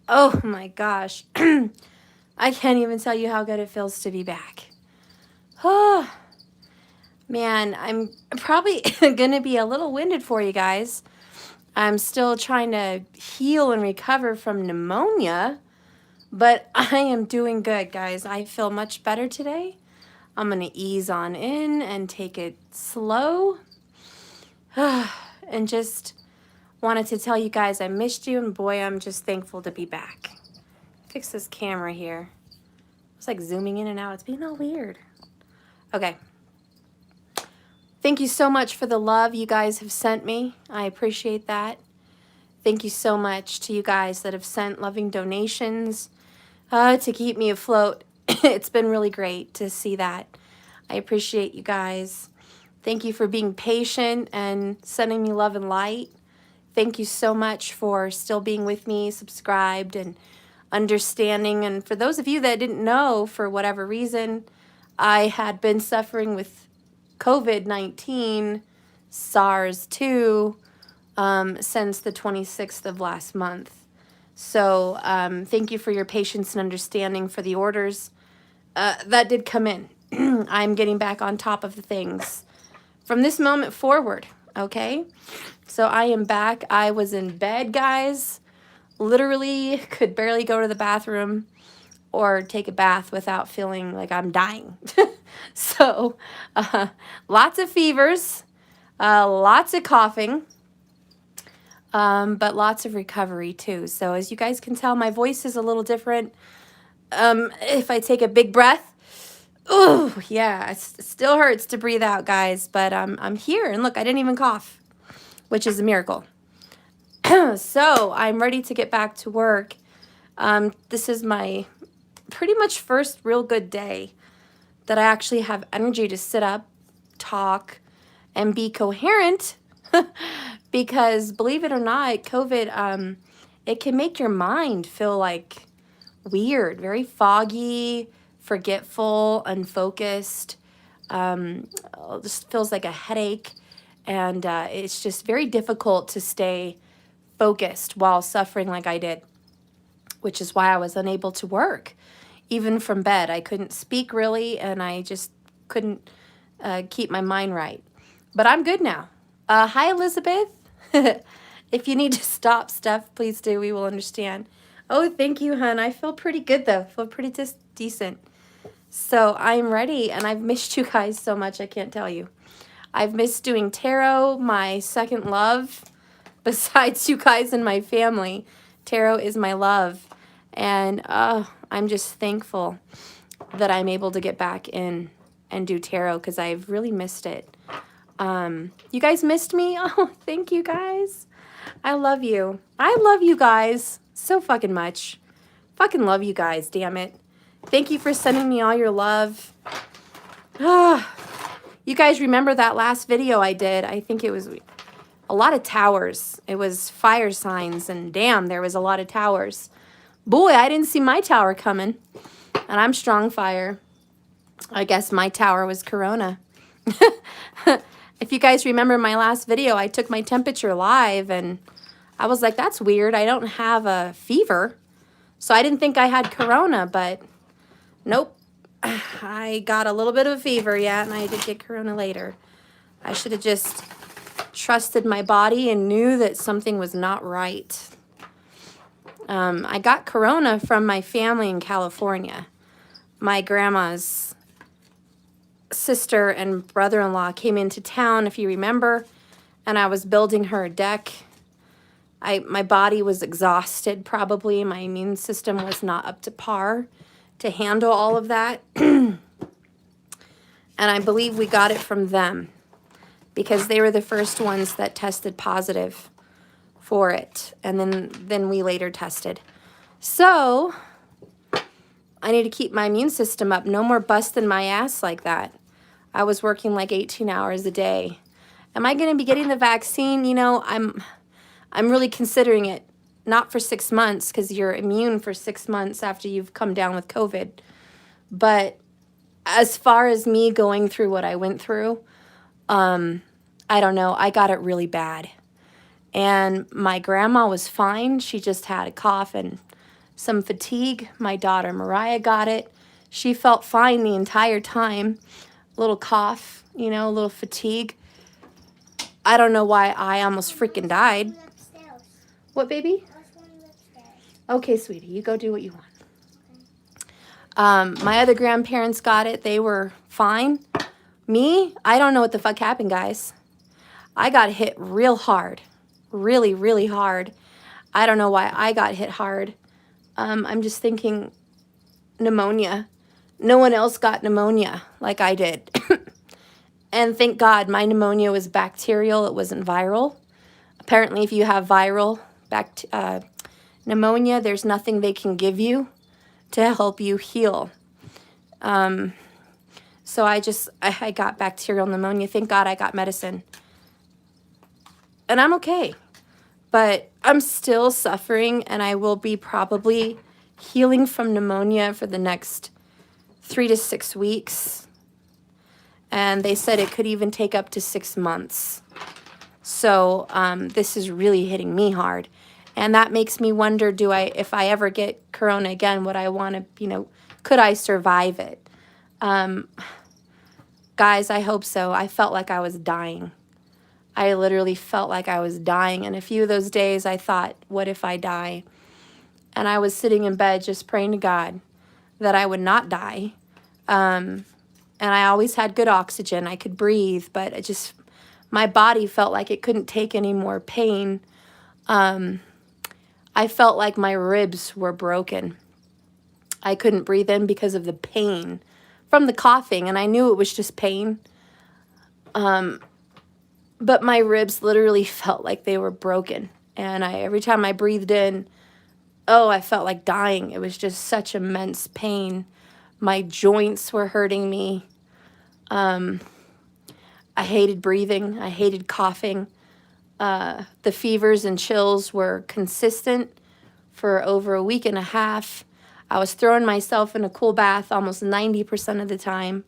Oh my gosh. I can't even tell you how good it feels to be back. Oh, man, I'm probably going to be a little winded for you guys. I'm still trying to heal and recover from pneumonia, but I am doing good, guys. I feel much better today. I'm going to ease on in and take it slow. And just wanted to tell you guys I missed you, and boy, I'm just thankful to be back. Fix this camera here. It's like zooming in and out. It's being all weird. Okay. Thank you so much for the love you guys have sent me. I appreciate that. Thank you so much to you guys that have sent loving donations to keep me afloat. It's been really great to see that. I appreciate you guys. Thank you for being patient and sending me love and light. Thank you so much for still being with me, subscribed, and understanding. And for those of you that didn't know, for whatever reason, I had been suffering with COVID-19, SARS-2, since the 26th of last month. So thank you for your patience and understanding for the orders. That did come in. I'm getting back on top of the things from this moment forward, okay? So I am back. I was in bed, guys. Literally could barely go to the bathroom or take a bath without feeling like I'm dying. So lots of fevers, lots of coughing, but lots of recovery too. So as you guys can tell, my voice is a little different. If I take a big breath, oh yeah, it still hurts to breathe out, guys, but I'm here, and look, I didn't even cough, which is a miracle. So I'm ready to get back to work. This is my pretty much first real good day that I actually have energy to sit up, talk, and be coherent. Because believe it or not, COVID, it can make your mind feel like weird, very foggy, forgetful, unfocused. Just feels like a headache. And it's just very difficult to stay focused while suffering like I did, which is why I was unable to work. Even from bed, I couldn't speak really, and I just couldn't keep my mind right. But I'm good now. Hi, Elizabeth. If you need to stop stuff, please do. We will understand. Oh, thank you, hon. I feel pretty good, though. I feel pretty decent. So I'm ready, and I've missed you guys so much, I can't tell you. I've missed doing tarot, my second love. Besides you guys and my family, tarot is my love. And I'm just thankful that I'm able to get back in and do tarot, because I've really missed it. You guys missed me? Oh, thank you guys. I love you. I love you guys so fucking much. Fucking love you guys, damn it. Thank you for sending me all your love. You guys remember that last video I did? I think it was a lot of towers. It was fire signs, and damn, there was a lot of towers. Boy, I didn't see my tower coming. And I'm strong fire. I guess my tower was Corona. If you guys remember my last video, I took my temperature live, and I was like, that's weird. I don't have a fever. So I didn't think I had Corona, but nope. I got a little bit of a fever, yeah, and I did get Corona later. I should have just trusted my body and knew that something was not right. I got Corona from my family in California. My grandma's sister and brother-in-law came into town, if you remember, and I was building her a deck. My body was exhausted, probably. My immune system was not up to par to handle all of that. And I believe we got it from them, because they were the first ones that tested positive for it. And then we later tested. So I need to keep my immune system up. No more busting my ass like that. I was working like 18 hours a day. Am I going to be getting the vaccine? You know, I'm really considering it. Not for 6 months, because you're immune for 6 months after you've come down with COVID. But as far as me going through what I went through, I don't know. I got it really bad. And my grandma was fine. She just had a cough and some fatigue. My daughter Mariah got it. She felt fine the entire time. A little cough, you know, a little fatigue. I don't know why I almost freaking died. What, baby? Okay, sweetie, you go do what you want. My other grandparents got it. They were fine. Me, I don't know what the fuck happened, guys. I got hit real hard. Really, really hard. I don't know why I got hit hard. I'm just thinking pneumonia. No one else got pneumonia like I did. And thank God my pneumonia was bacterial. It wasn't viral. Apparently, if you have viral pneumonia, there's nothing they can give you to help you heal. So I got bacterial pneumonia. Thank God I got medicine. And I'm okay. But I'm still suffering, and I will be probably healing from pneumonia for the next 3 to 6 weeks. And they said it could even take up to 6 months. So this is really hitting me hard. And that makes me wonder, if I ever get corona again, would I want to, could I survive it? Guys, I hope so. I felt like I was dying. I literally felt like I was dying. And a few of those days I thought, what if I die? And I was sitting in bed just praying to God that I would not die. And I always had good oxygen. I could breathe, but my body felt like it couldn't take any more pain. I felt like my ribs were broken. I couldn't breathe in because of the pain from the coughing, and I knew it was just pain. But my ribs literally felt like they were broken. And every time I breathed in, I felt like dying. It was just such immense pain. My joints were hurting me. I hated breathing. I hated coughing. The fevers and chills were consistent for over a week and a half. I was throwing myself in a cool bath almost 90% of the time.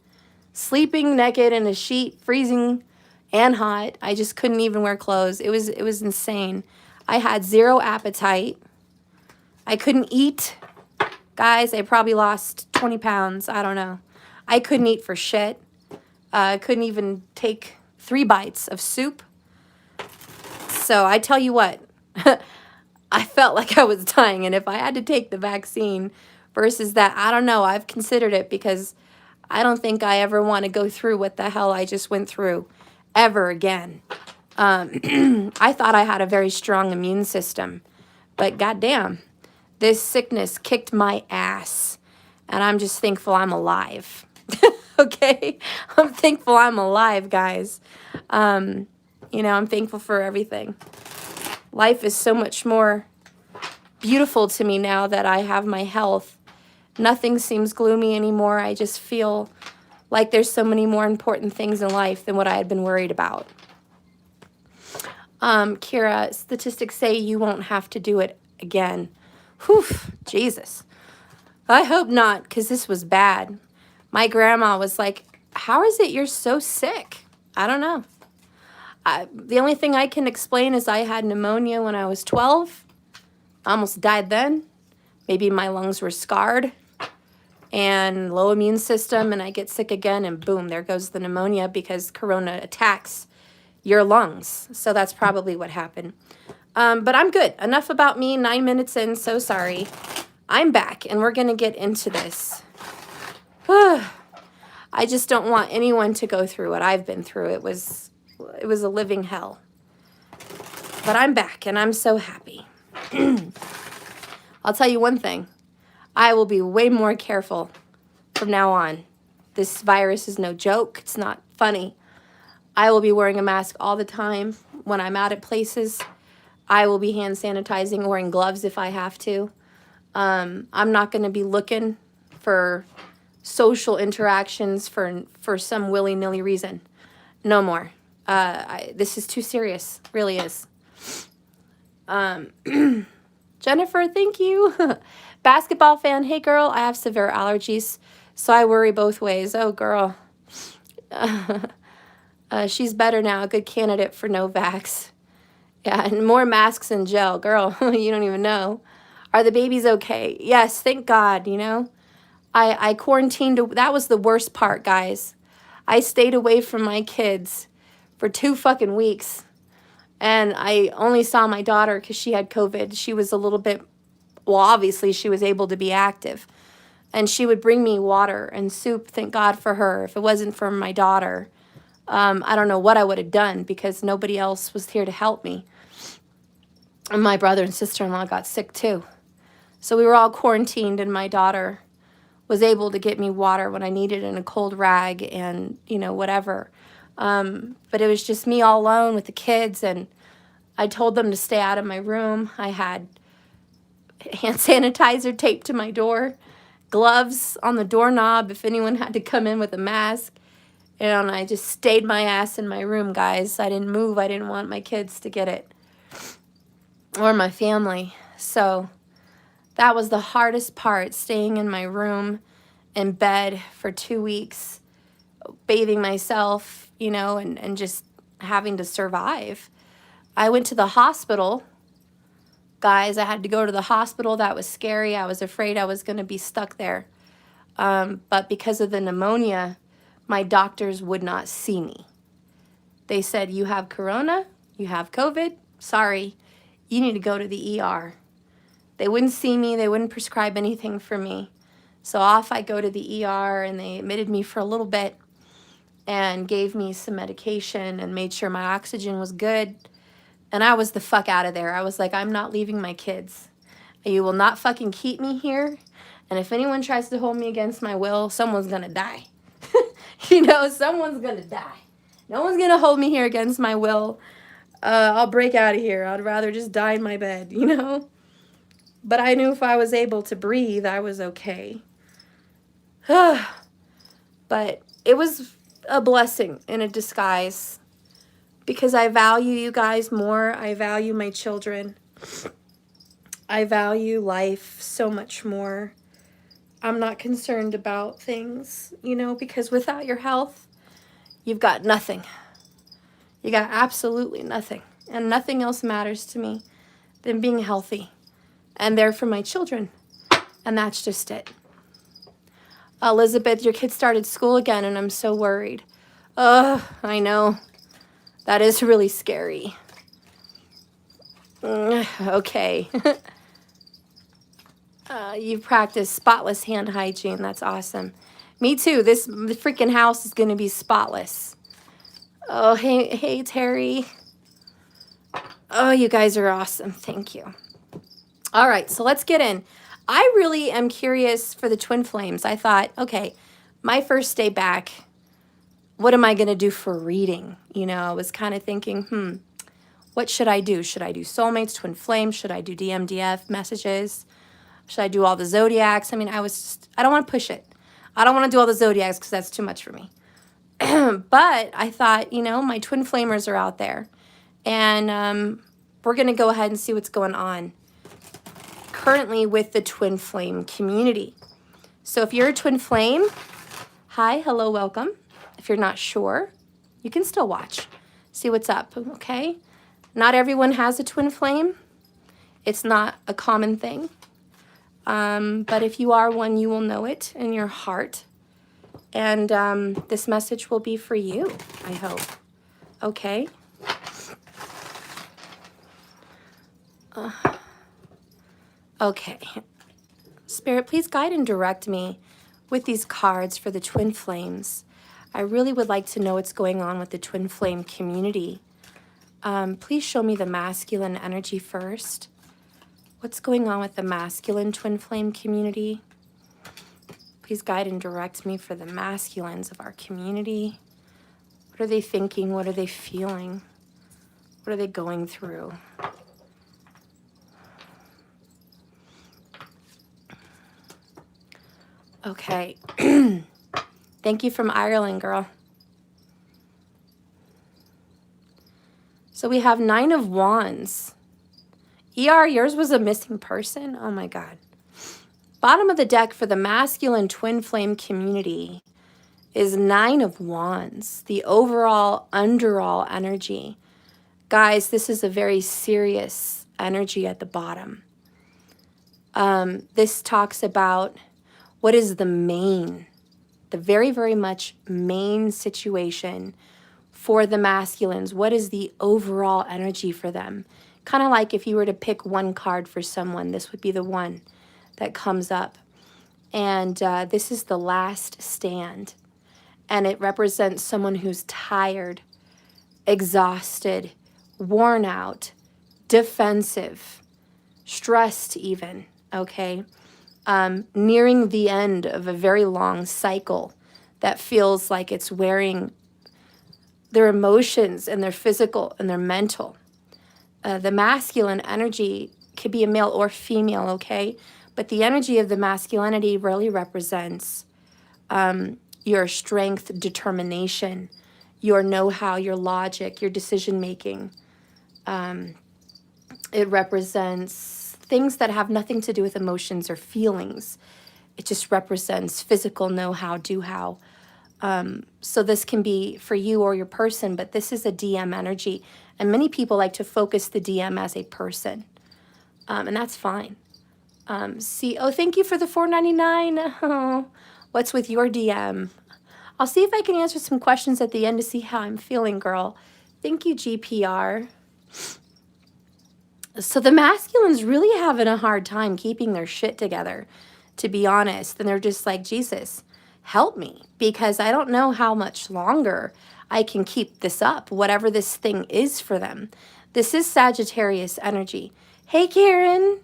Sleeping naked in a sheet, freezing and hot. I just couldn't even wear clothes. It was insane. I had zero appetite. I couldn't eat. Guys, I probably lost 20 pounds. I don't know. I couldn't eat for shit. I couldn't even take 3 bites of soup. So I tell you what, I felt like I was dying. And if I had to take the vaccine versus that, I don't know. I've considered it because I don't think I ever want to go through what the hell I just went through ever again. I thought I had a very strong immune system, but goddamn, this sickness kicked my ass, and I'm just thankful I'm alive. Okay, I'm thankful I'm alive, guys. I'm thankful for everything. Life is so much more beautiful to me now that I have my health. Nothing seems gloomy anymore. I just feel like there's so many more important things in life than what I had been worried about. Kira, statistics say you won't have to do it again. Whew, Jesus. I hope not, because this was bad. My grandma was like, how is it you're so sick? I don't know. The only thing I can explain is I had pneumonia when I was 12. I almost died then. Maybe my lungs were scarred and low immune system, and I get sick again, and boom, there goes the pneumonia because corona attacks your lungs. So that's probably what happened. But I'm good. Enough about me. 9 minutes in. So sorry. I'm back, and we're going to get into this. I just don't want anyone to go through what I've been through. It was a living hell. But I'm back, and I'm so happy. I'll tell you one thing. I will be way more careful from now on. This virus is no joke. It's not funny. I will be wearing a mask all the time when I'm out at places. I will be hand sanitizing, wearing gloves if I have to. I'm not going to be looking for social interactions for some willy-nilly reason. No more. This is too serious. Really is. Jennifer, thank you. Basketball fan. Hey, girl, I have severe allergies, so I worry both ways. Oh, girl. She's better now. A good candidate for no vax. Yeah, and more masks and gel. Girl, you don't even know. Are the babies okay? Yes, thank God, you know. I quarantined. That was the worst part, guys. I stayed away from my kids for 2 fucking weeks. And I only saw my daughter because she had COVID. She was a little bit, well, obviously she was able to be active. And she would bring me water and soup, thank God for her. If it wasn't for my daughter, I don't know what I would have done because nobody else was here to help me. And my brother and sister-in-law got sick too. So we were all quarantined, and my daughter was able to get me water when I needed it in a cold rag and, you know, whatever. But it was just me all alone with the kids, and I told them to stay out of my room. I had hand sanitizer taped to my door, gloves on the doorknob if anyone had to come in with a mask. And I just stayed my ass in my room, guys. I didn't move. I didn't want my kids to get it, or my family. So that was the hardest part, staying in my room in bed for 2 weeks, bathing myself, you know, and just having to survive. I went to the hospital. Guys, I had to go to the hospital. That was scary. I was afraid I was going to be stuck there. But because of the pneumonia, my doctors would not see me. They said, you have corona, you have COVID, sorry, you need to go to the ER. They wouldn't see me, they wouldn't prescribe anything for me. So off I go to the ER, and they admitted me for a little bit and gave me some medication and made sure my oxygen was good. And I was the fuck out of there. I was like, I'm not leaving my kids. You will not fucking keep me here. And if anyone tries to hold me against my will, someone's gonna die. You know, someone's gonna die. No one's gonna hold me here against my will. I'll break out of here. I'd rather just die in my bed, you know? But I knew if I was able to breathe, I was okay. But it was a blessing in a disguise, because I value you guys more. I value my children. I value life so much more. I'm not concerned about things, you know, because without your health, you've got nothing. You got absolutely nothing. And nothing else matters to me than being healthy and there for my children. And that's just it. Elizabeth, your kid started school again, and I'm so worried. I know. That is really scary. Okay. You've practiced spotless hand hygiene. That's awesome. Me too. The freaking house is going to be spotless. Oh, hey, Terry. Oh, you guys are awesome. Thank you. All right, so let's get in. I really am curious for the twin flames. I thought, okay, my first day back, what am I going to do for reading? You know, I was kind of thinking, what should I do? Should I do soulmates, twin flames? Should I do DMDF messages? Should I do all the zodiacs? I mean, I don't want to push it. I don't want to do all the zodiacs because that's too much for me. But I thought, you know, my twin flamers are out there. And we're going to go ahead and see what's going on currently with the twin flame community. So if you're a twin flame, hi, hello, welcome. If you're not sure, you can still watch. See what's up, okay? Not everyone has a twin flame. It's not a common thing. But if you are one, you will know it in your heart. And this message will be for you, I hope. Okay? Okay. Spirit, please guide and direct me with these cards for the twin flames. I really would like to know what's going on with the twin flame community. Please show me the masculine energy first. What's going on with the masculine twin flame community? Please guide and direct me for the masculines of our community. What are they thinking? What are they feeling? What are they going through? Okay. Thank you from Ireland, girl. So we have 9 of Wands. ER, yours was a missing person? Oh my God. Bottom of the deck for the masculine twin flame community is 9 of Wands. The overall, underall energy. Guys, this is a very serious energy at the bottom. This talks about what is the main, the very, very much main situation for the masculines. What is the overall energy for them? Kind of like if you were to pick one card for someone, this would be the one that comes up. And this is the last stand. And it represents someone who's tired, exhausted, worn out, defensive, stressed even, okay? Nearing the end of a very long cycle that feels like it's wearing their emotions and their physical and their mental. The masculine energy could be a male or female, okay? But the energy of the masculinity really represents your strength, determination, your know-how, your logic, your decision-making. It represents things that have nothing to do with emotions or feelings. It just represents physical know-how, do-how. So this can be for you or your person, but this is a DM energy. And many people like to focus the DM as a person. And that's fine. Oh, thank you for the $4.99. Oh, what's with your DM? I'll see if I can answer some questions at the end to see how I'm feeling, girl. Thank you, GPR. So the masculines really having a hard time keeping their shit together, to be honest. And they're just like, Jesus, help me, because I don't know how much longer I can keep this up, whatever this thing is for them. This is Sagittarius energy. Hey, Karen.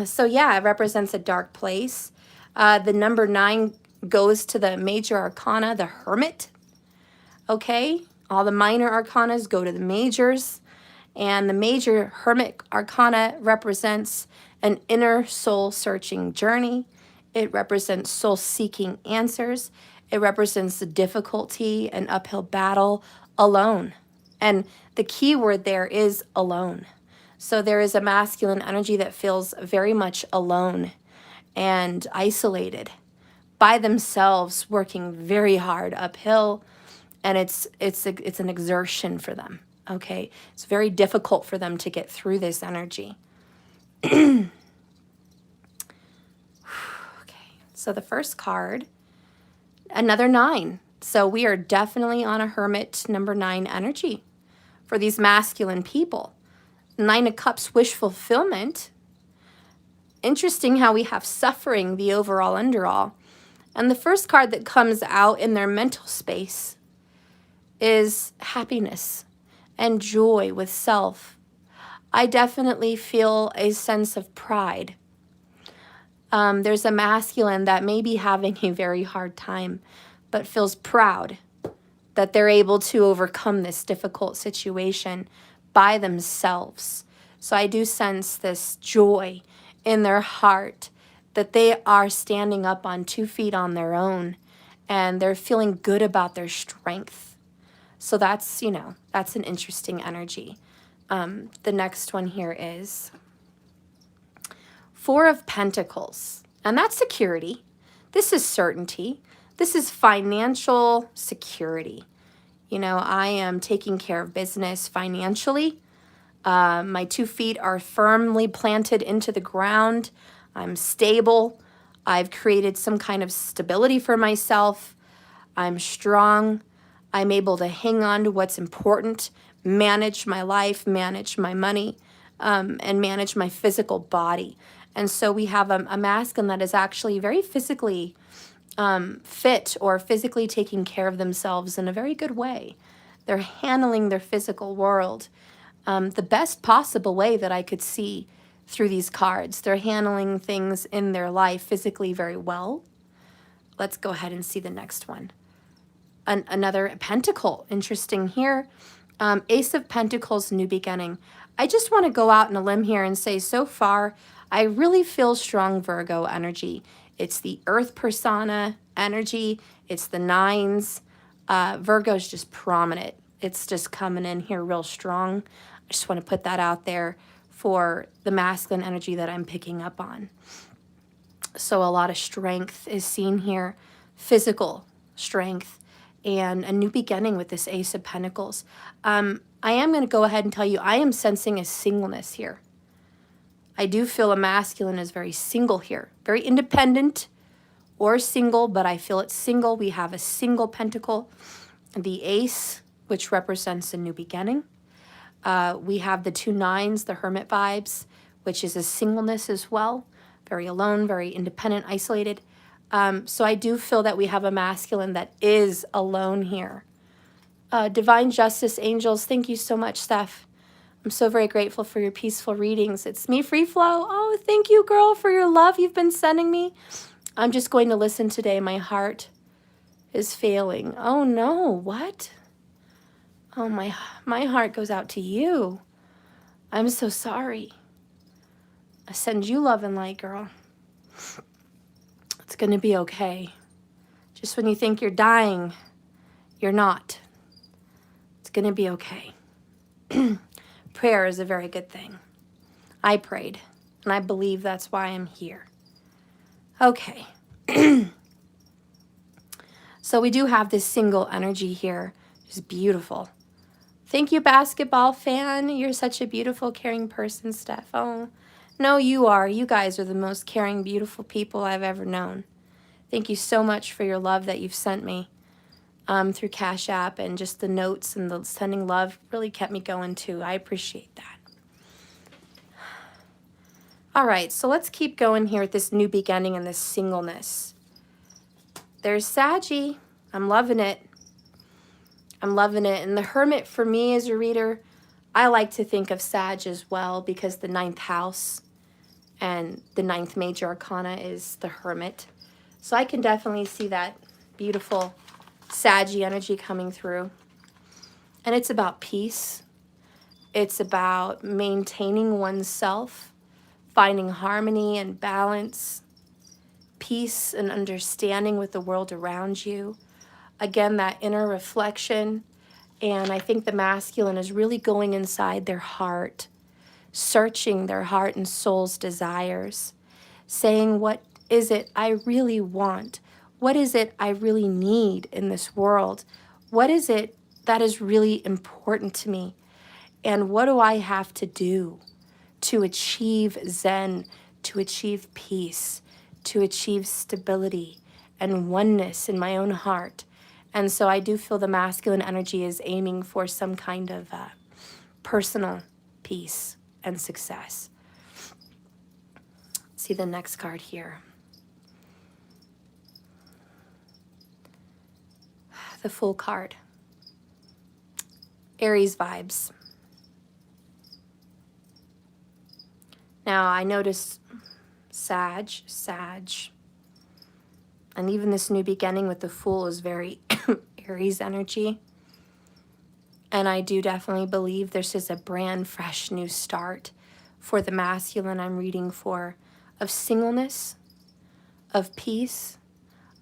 So yeah, it represents a dark place. The number 9 goes to the major arcana, the Hermit. Okay, all the minor arcanas go to the majors. And the major Hermit arcana represents an inner soul-searching journey. It represents soul-seeking answers. It represents the difficulty and uphill battle alone. And the key word there is alone. So there is a masculine energy that feels very much alone and isolated by themselves, working very hard uphill, and it's an exertion for them. Okay, it's very difficult for them to get through this energy. Okay, so the first card, another 9. So we are definitely on a Hermit number 9 energy for these masculine people. 9 of Cups, wish fulfillment. Interesting how we have suffering, the overall underall. And the first card that comes out in their mental space is happiness and joy with self. I definitely feel a sense of pride. There's a masculine that may be having a very hard time, but feels proud that they're able to overcome this difficult situation by themselves. So I do sense this joy in their heart that they are standing up on 2 feet on their own, and they're feeling good about their strength. So that's, you know, that's an interesting energy. The next one here is 4 of Pentacles, and that's security. This is certainty. This is financial security. You know, I am taking care of business financially. My 2 feet are firmly planted into the ground. I'm stable. I've created some kind of stability for myself. I'm strong. I'm able to hang on to what's important, manage my life, manage my money, and manage my physical body. And so we have a masculine that is actually very physically fit, or physically taking care of themselves in a very good way. They're handling their physical world the best possible way that I could see through these cards. They're handling things in their life physically very well. Let's go ahead and see the next one. Another Pentacle, interesting here. Ace of Pentacles, new beginning. I just want to go out on a limb here and say, so far, I really feel strong Virgo energy. It's the Earth persona energy. It's the 9s. Virgo's just prominent. It's just coming in here real strong. I just want to put that out there for the masculine energy that I'm picking up on. So a lot of strength is seen here, physical strength, and a new beginning with this Ace of Pentacles. I am going to go ahead and tell you, I am sensing a singleness here. I do feel a masculine is very single here, very independent or single, but I feel it's single. We have a single pentacle, the ace, which represents a new beginning. We have the 2 nines, the hermit vibes, which is a singleness as well, very alone, very independent, isolated. So I do feel that we have a masculine that is alone here. Divine Justice Angels, thank you so much, Steph. I'm so very grateful for your peaceful readings. It's me, Free Flow. Oh, thank you, girl, for your love you've been sending me. I'm just going to listen today. My heart is failing. Oh, no. What? Oh, my heart goes out to you. I'm so sorry. I send you love and light, girl. It's going to be okay. Just when you think you're dying, you're not. It's going to be okay. Prayer is a very good thing. I prayed, and I believe that's why I'm here. Okay. So we do have this single energy here. It's beautiful. Thank you, basketball fan. You're such a beautiful, caring person, Steph. Oh, no, you are. You guys are the most caring, beautiful people I've ever known. Thank you so much for your love that you've sent me through Cash App, and just the notes and the sending love really kept me going too. I appreciate that. All right, so let's keep going here with this new beginning and this singleness. There's Saggy. I'm loving it. I'm loving it. And the Hermit, for me as a reader, I like to think of Sag as well, because the 9th house and the 9th major arcana is the Hermit. So I can definitely see that beautiful Saggy energy coming through. And it's about peace. It's about maintaining oneself, finding harmony and balance, peace and understanding with the world around you. Again, that inner reflection. And I think the masculine is really going inside their heart, searching their heart and soul's desires, saying, what is it I really want? What is it I really need in this world? What is it that is really important to me? And what do I have to do to achieve Zen, to achieve peace, to achieve stability and oneness in my own heart? And so I do feel the masculine energy is aiming for some kind of personal peace and success. See the next card here. The Fool card. Aries vibes. Now I noticed Sag, and even this new beginning with the Fool is very Aries energy. And I do definitely believe this is a brand fresh new start for the masculine I'm reading for, of singleness, of peace,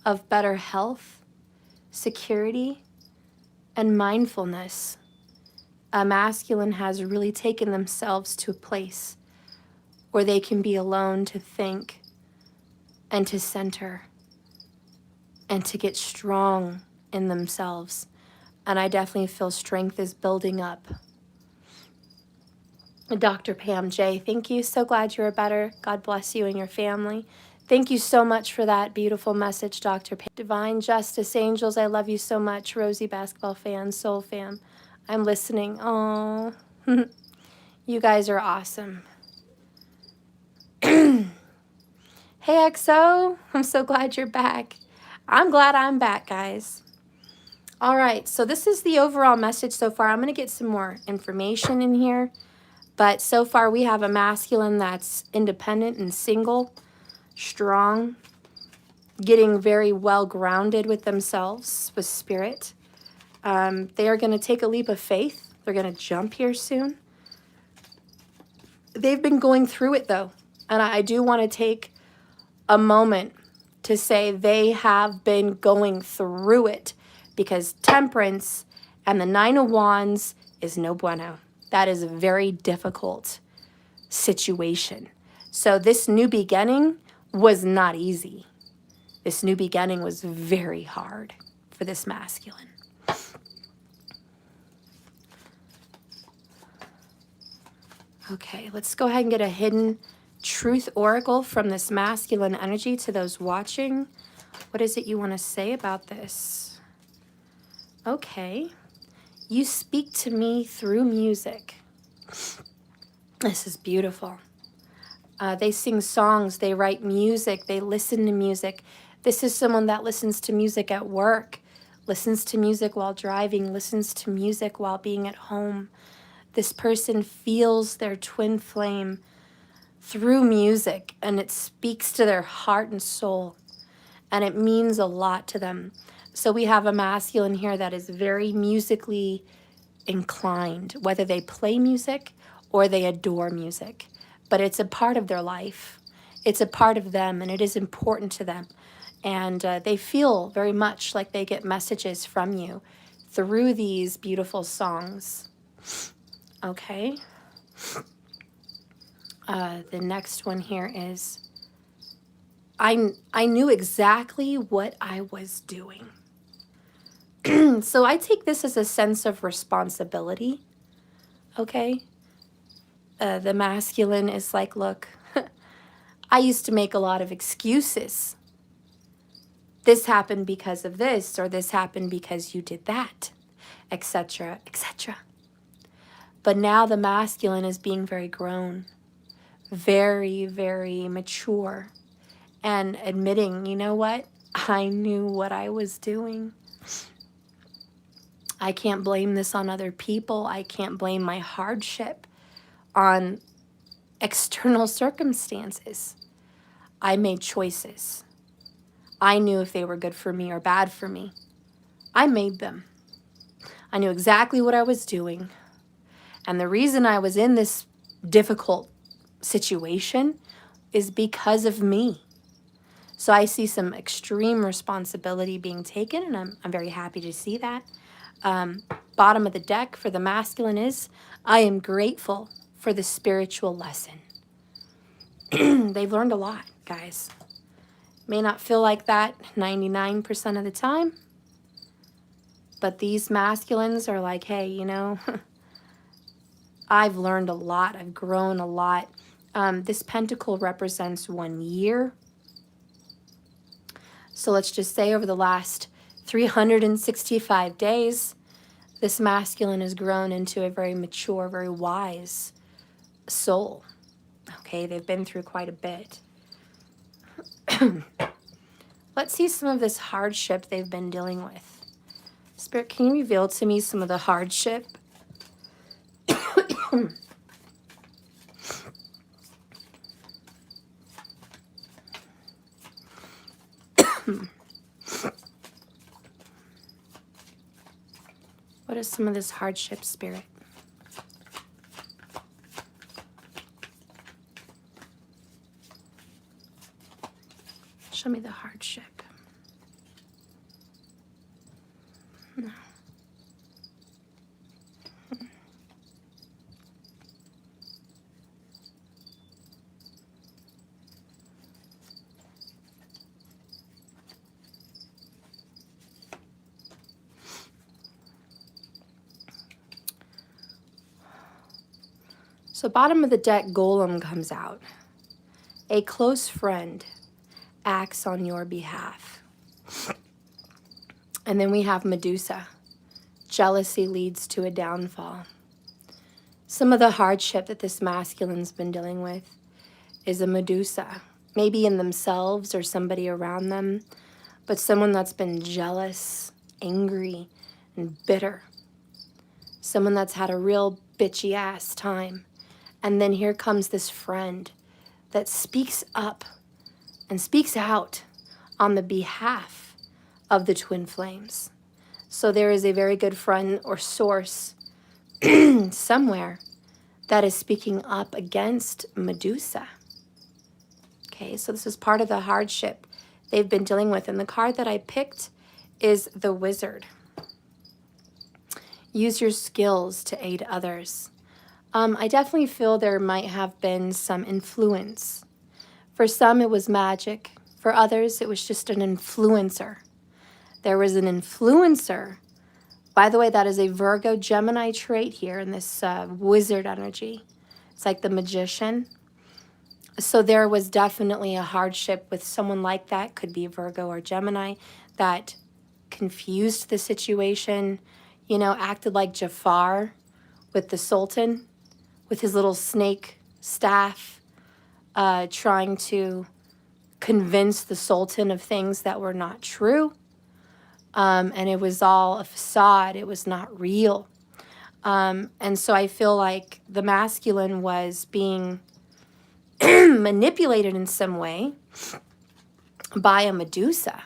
of better health, security, and mindfulness. A masculine has really taken themselves to a place where they can be alone to think and to center and to get strong in themselves. And I definitely feel strength is building up. Dr. Pam J., thank you. So glad you're better. God bless you and your family. Thank you so much for that beautiful message, Dr. Pam. Divine Justice Angels, I love you so much. Rosie, basketball fan, soul fam. I'm listening. Oh, you guys are awesome. Hey, XO. I'm so glad you're back. I'm glad I'm back, guys. All right, so this is the overall message so far. I'm going to get some more information in here. But so far, we have a masculine that's independent and single, strong, getting very well grounded with themselves, with spirit. They are going to take a leap of faith. They're going to jump here soon. They've been going through it, though. And I do want to take a moment to say they have been going through it, because Temperance and the 9 of Wands is no bueno. That is a very difficult situation. So this new beginning was not easy. This new beginning was very hard for this masculine. Okay, let's go ahead and get a hidden Truth oracle from this masculine energy to those watching. What is it you want to say about this? Okay. You speak to me through music. This is beautiful. They sing songs, they write music, they listen to music. This is someone that listens to music at work, listens to music while driving, listens to music while being at home. This person feels their twin flame through music, and it speaks to their heart and soul, and it means a lot to them. So we have a masculine here that is very musically inclined, whether they play music or they adore music, but it's a part of their life. It's a part of them, and it is important to them. And they feel very much like they get messages from you through these beautiful songs. Okay. The next one here is, I knew exactly what I was doing. So I take this as a sense of responsibility. Okay. The masculine is like, look, I used to make a lot of excuses. This happened because of this, or this happened because you did that, etc., etc. But now the masculine is being very grown, very, very mature, and admitting, you know what? I knew what I was doing. I can't blame this on other people. I can't blame my hardship on external circumstances. I made choices. I knew if they were good for me or bad for me. I made them. I knew exactly what I was doing. And the reason I was in this difficult situation is because of me. So I see some extreme responsibility being taken, and I'm very happy to see that. Bottom of the deck for the masculine is, I am grateful for the spiritual lesson. They've learned a lot, guys. May not feel like that 99% of the time, but these masculines are like, hey, you know, I've learned a lot. I've grown a lot. This pentacle represents 1 year. So let's just say over the last 365 days, this masculine has grown into a very mature, very wise soul. Okay, they've been through quite a bit. Let's see some of this hardship they've been dealing with. Spirit, can you reveal to me some of the hardship? What is some of this hardship, Spirit? Show me the hardship. No. So bottom of the deck, Golem comes out. A close friend acts on your behalf. And then we have Medusa. Jealousy leads to a downfall. Some of the hardship that this masculine's been dealing with is a Medusa. Maybe in themselves or somebody around them, but someone that's been jealous, angry, and bitter. Someone that's had a real bitchy ass time. And then here comes this friend that speaks up and speaks out on the behalf of the twin flames. So there is a very good friend or source somewhere that is speaking up against Medusa. Okay, so this is part of the hardship they've been dealing with. And the card that I picked is the Wizard. Use your skills to aid others. I definitely feel there might have been some influence. For some, it was magic. For others, it was just an influencer. There was an influencer. By the way, that is a Virgo Gemini trait here in this wizard energy. It's like the magician. So there was definitely a hardship with someone like that, could be Virgo or Gemini, that confused the situation, you know, acted like Jafar with the Sultan, with his little snake staff, trying to convince the Sultan of things that were not true. And it was all a facade. It was not real. And so I feel like the masculine was being manipulated in some way by a Medusa.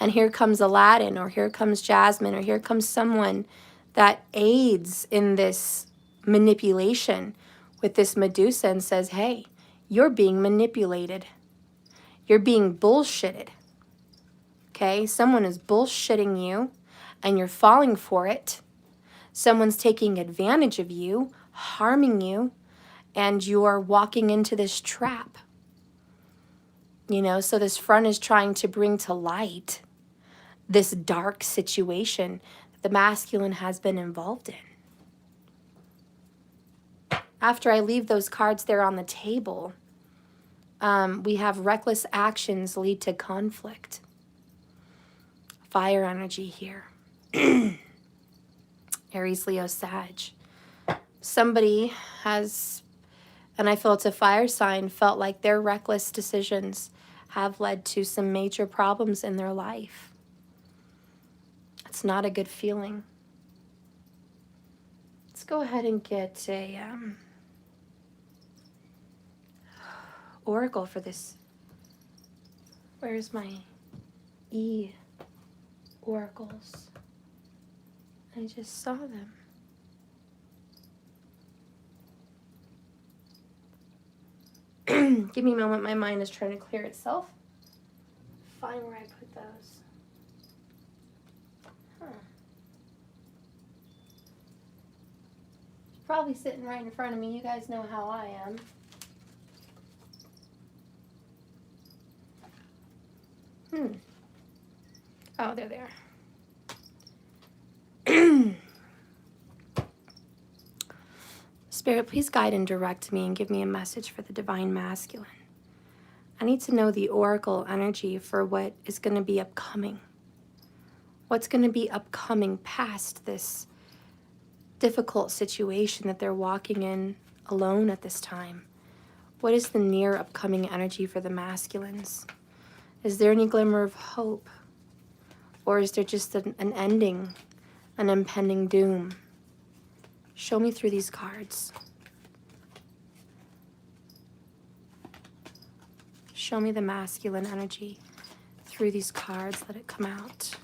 And here comes Aladdin, or here comes Jasmine, or here comes someone that aids in this manipulation with this Medusa and says, hey, you're being manipulated. You're being bullshitted. Okay? Someone is bullshitting you and you're falling for it. Someone's taking advantage of you, harming you, and you're walking into this trap. You know, so this front is trying to bring to light this dark situation that the masculine has been involved in. After I leave those cards there on the table, we have reckless actions lead to conflict. Fire energy here. Aries, Leo, Sag. Somebody has, and I feel it's a fire sign, felt like their reckless decisions have led to some major problems in their life. It's not a good feeling. Let's go ahead and get a oracle for this. Where's my oracles? I just saw them. Give me a moment. My mind is trying to clear itself. Find where I put those. Huh. Probably sitting right in front of me. You guys know how I am. Oh, they're there. Spirit, please guide and direct me and give me a message for the divine masculine. I need to know the oracle energy for what is going to be upcoming. What's going to be upcoming past this difficult situation that they're walking in alone at this time? What is the near upcoming energy for the masculines? Is there any glimmer of hope? Or is there just an ending, an impending doom? Show me through these cards. Show me the masculine energy through these cards. Let it come out.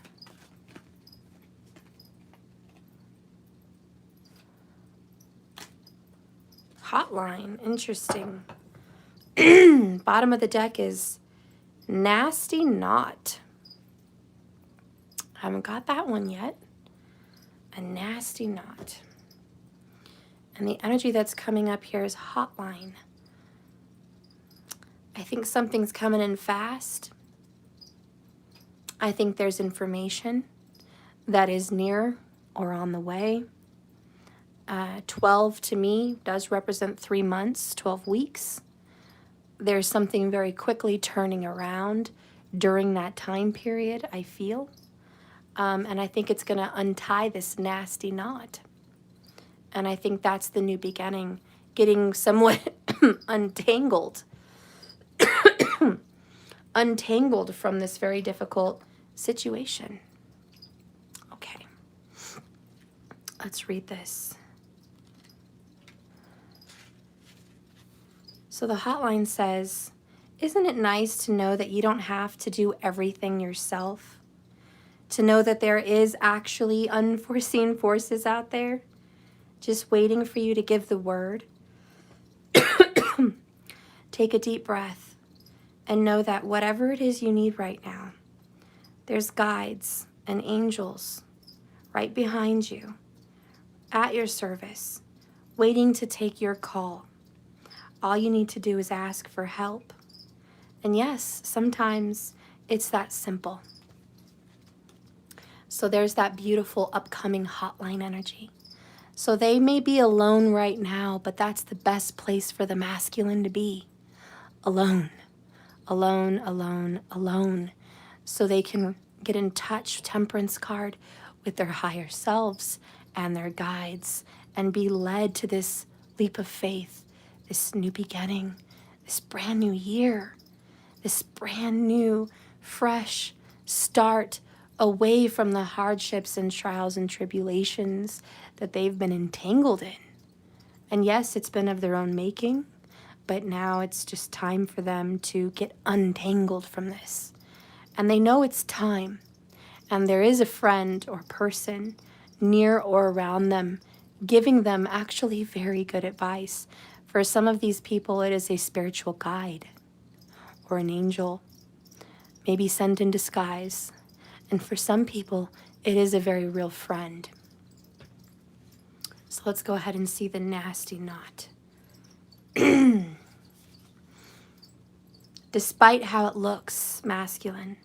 Hotline. Interesting. Bottom of the deck is nasty knot. Haven't got that one yet. A nasty knot. And the energy that's coming up here is hotline. I think something's coming in fast. I think there's information that is near or on the way. 12 to me does represent 3 months, 12 weeks. There's something very quickly turning around during that time period, I feel. And I think it's going to untie this nasty knot. And I think that's the new beginning, getting somewhat untangled. Untangled from this very difficult situation. Okay. Let's read this. So the hotline says, isn't it nice to know that you don't have to do everything yourself? To know that there is actually unforeseen forces out there just waiting for you to give the word? Take a deep breath and know that whatever it is you need right now, there's guides and angels right behind you, at your service, waiting to take your call. All you need to do is ask for help. And yes, sometimes it's that simple. So there's that beautiful upcoming hotline energy. So they may be alone right now, but that's the best place for the masculine to be. alone, alone, alone, alone, so they can get in touch, temperance card, with their higher selves and their guides and be led to this leap of faith, this new beginning, this brand new year, this brand new, fresh start away from the hardships and trials and tribulations that they've been entangled in. And yes, it's been of their own making, but now it's just time for them to get untangled from this. And they know it's time. And there is a friend or person near or around them giving them actually very good advice. For some of these people, it is a spiritual guide or an angel, maybe sent in disguise. And for some people, it is a very real friend. So let's go ahead and see the nasty knot. Despite how it looks masculine,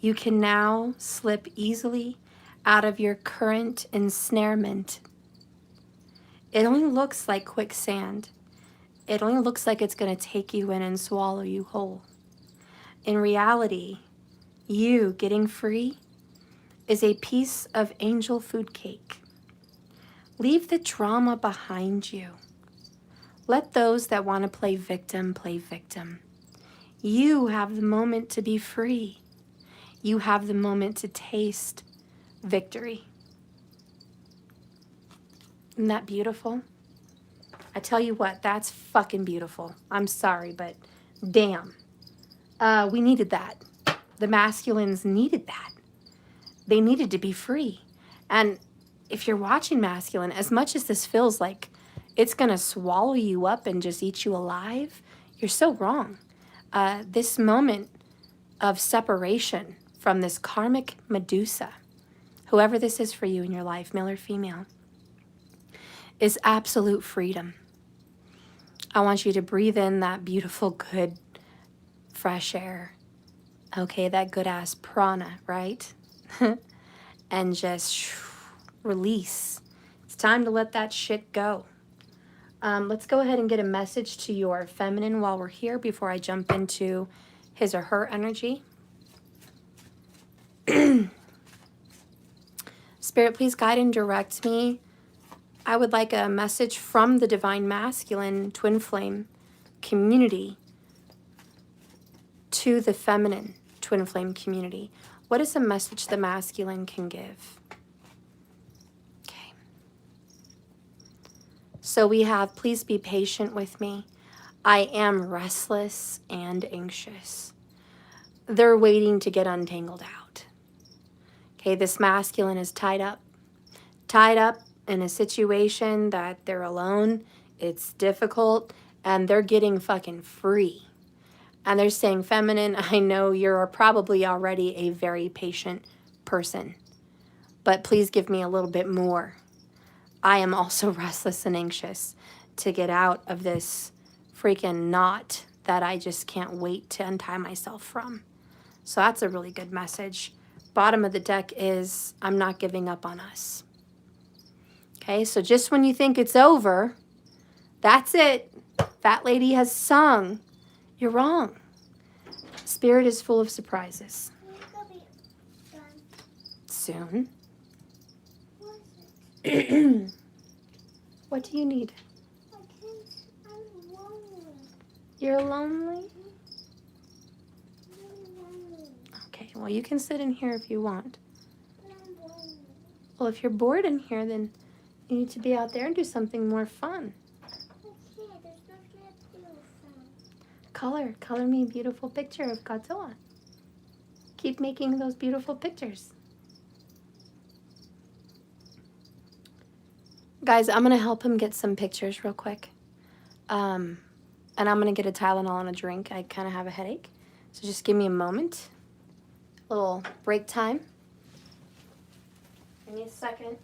you can now slip easily out of your current ensnarement. It only looks like quicksand. It only looks like it's going to take you in and swallow you whole. In reality, you getting free is a piece of angel food cake. Leave the drama behind you. Let those that want to play victim play victim. You have the moment to be free. You have the moment to taste victory. Isn't that beautiful? I tell you what, that's fucking beautiful. I'm sorry, but damn. We needed that. The masculines needed that. They needed to be free. And if you're watching masculine, as much as this feels like it's going to swallow you up and just eat you alive, you're so wrong. This moment of separation from this karmic Medusa, whoever this is for you in your life, male or female, is absolute freedom. I want you to breathe in that beautiful, good, fresh air. Okay, that good-ass prana, right? And just release. It's time to let that shit go. Let's go ahead and get a message to your feminine while we're here before I jump into his or her energy. Spirit, please guide and direct me. I would like a message from the Divine Masculine Twin Flame community to the feminine Twin Flame community. What is a message the masculine can give? Okay. So we have, please be patient with me. I am restless and anxious. They're waiting to get untangled out. Okay, this masculine is tied up in a situation that they're alone. It's difficult, and they're getting fucking free. And they're saying, feminine, I know you're probably already a very patient person, but please give me a little bit more. I am also restless and anxious to get out of this freaking knot that I just can't wait to untie myself from. So that's a really good message. Bottom of the deck is, I'm not giving up on us. Okay, so just when you think it's over, that's it. Fat lady has sung. You're wrong. Spirit is full of surprises. Soon. What do you need? I'm lonely. You're lonely? Okay, well, you can sit in here if you want. Well, if you're bored in here, then you need to be out there and do something more fun. Color me a beautiful picture of Godzilla. Keep making those beautiful pictures. Guys, I'm going to help him get some pictures real quick. And I'm going to get a Tylenol and a drink. I kind of have a headache. So just give me a moment. A little break time. Give me a second.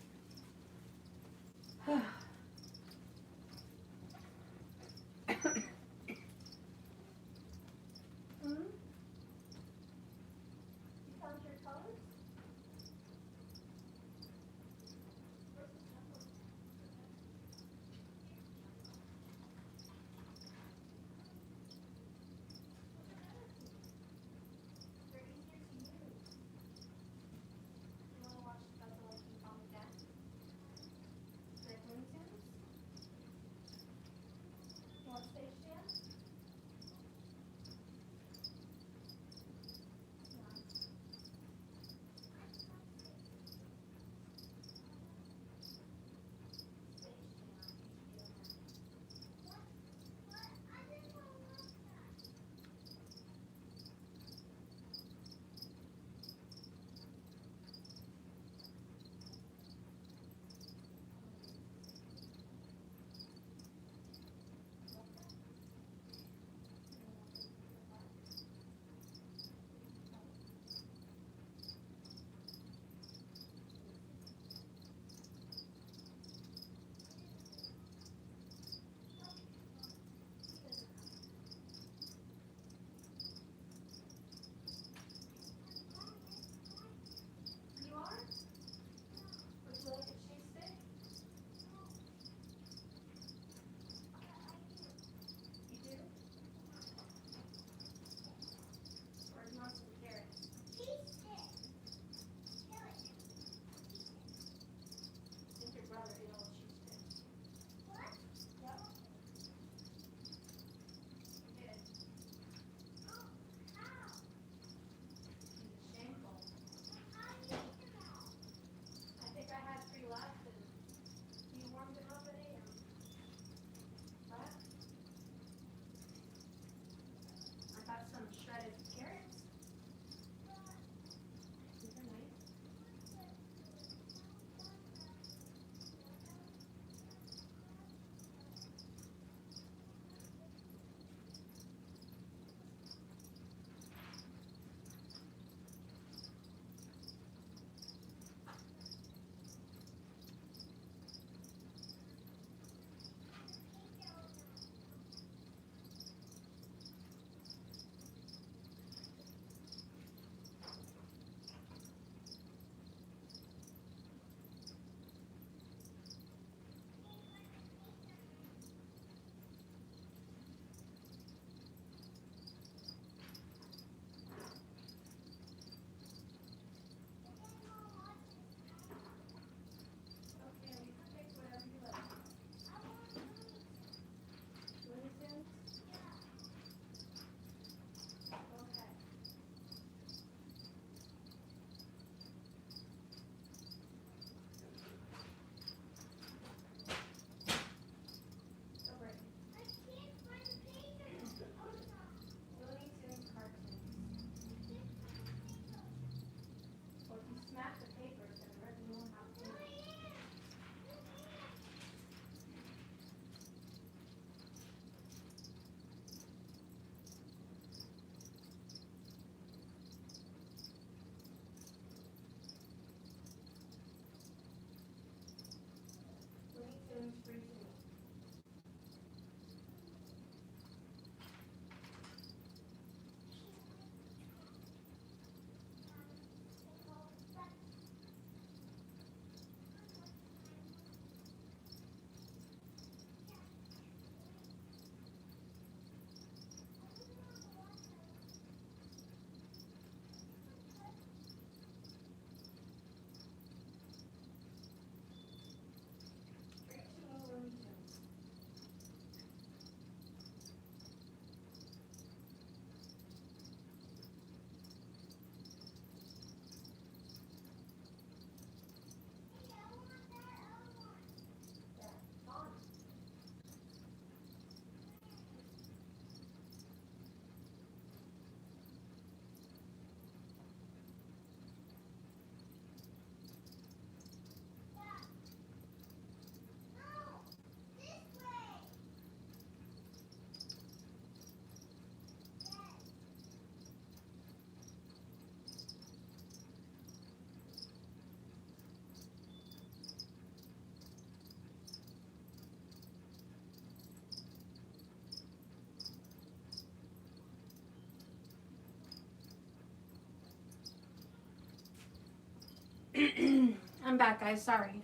I'm back, guys. Sorry.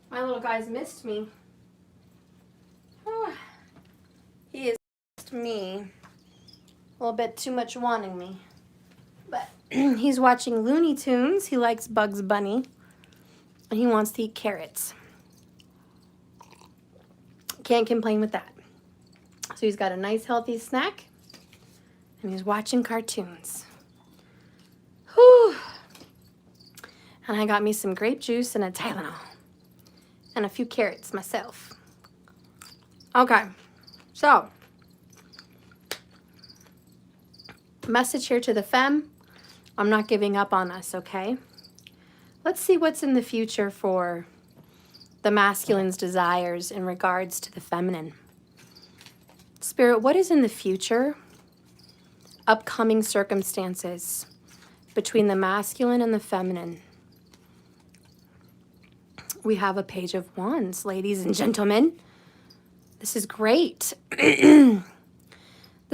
My little guy's missed me. He has missed me. A little bit too much wanting me. But he's watching Looney Tunes. He likes Bugs Bunny. And he wants to eat carrots. Can't complain with that. So he's got a nice healthy snack. And he's watching cartoons. Whew. And I got me some grape juice and a Tylenol. And a few carrots myself. Okay. So, message here to the femme. I'm not giving up on us, okay? Let's see what's in the future for the masculine's desires in regards to the feminine. Spirit, what is in the future? Upcoming circumstances between the masculine and the feminine. We have a Page of Wands, ladies and gentlemen. This is great. This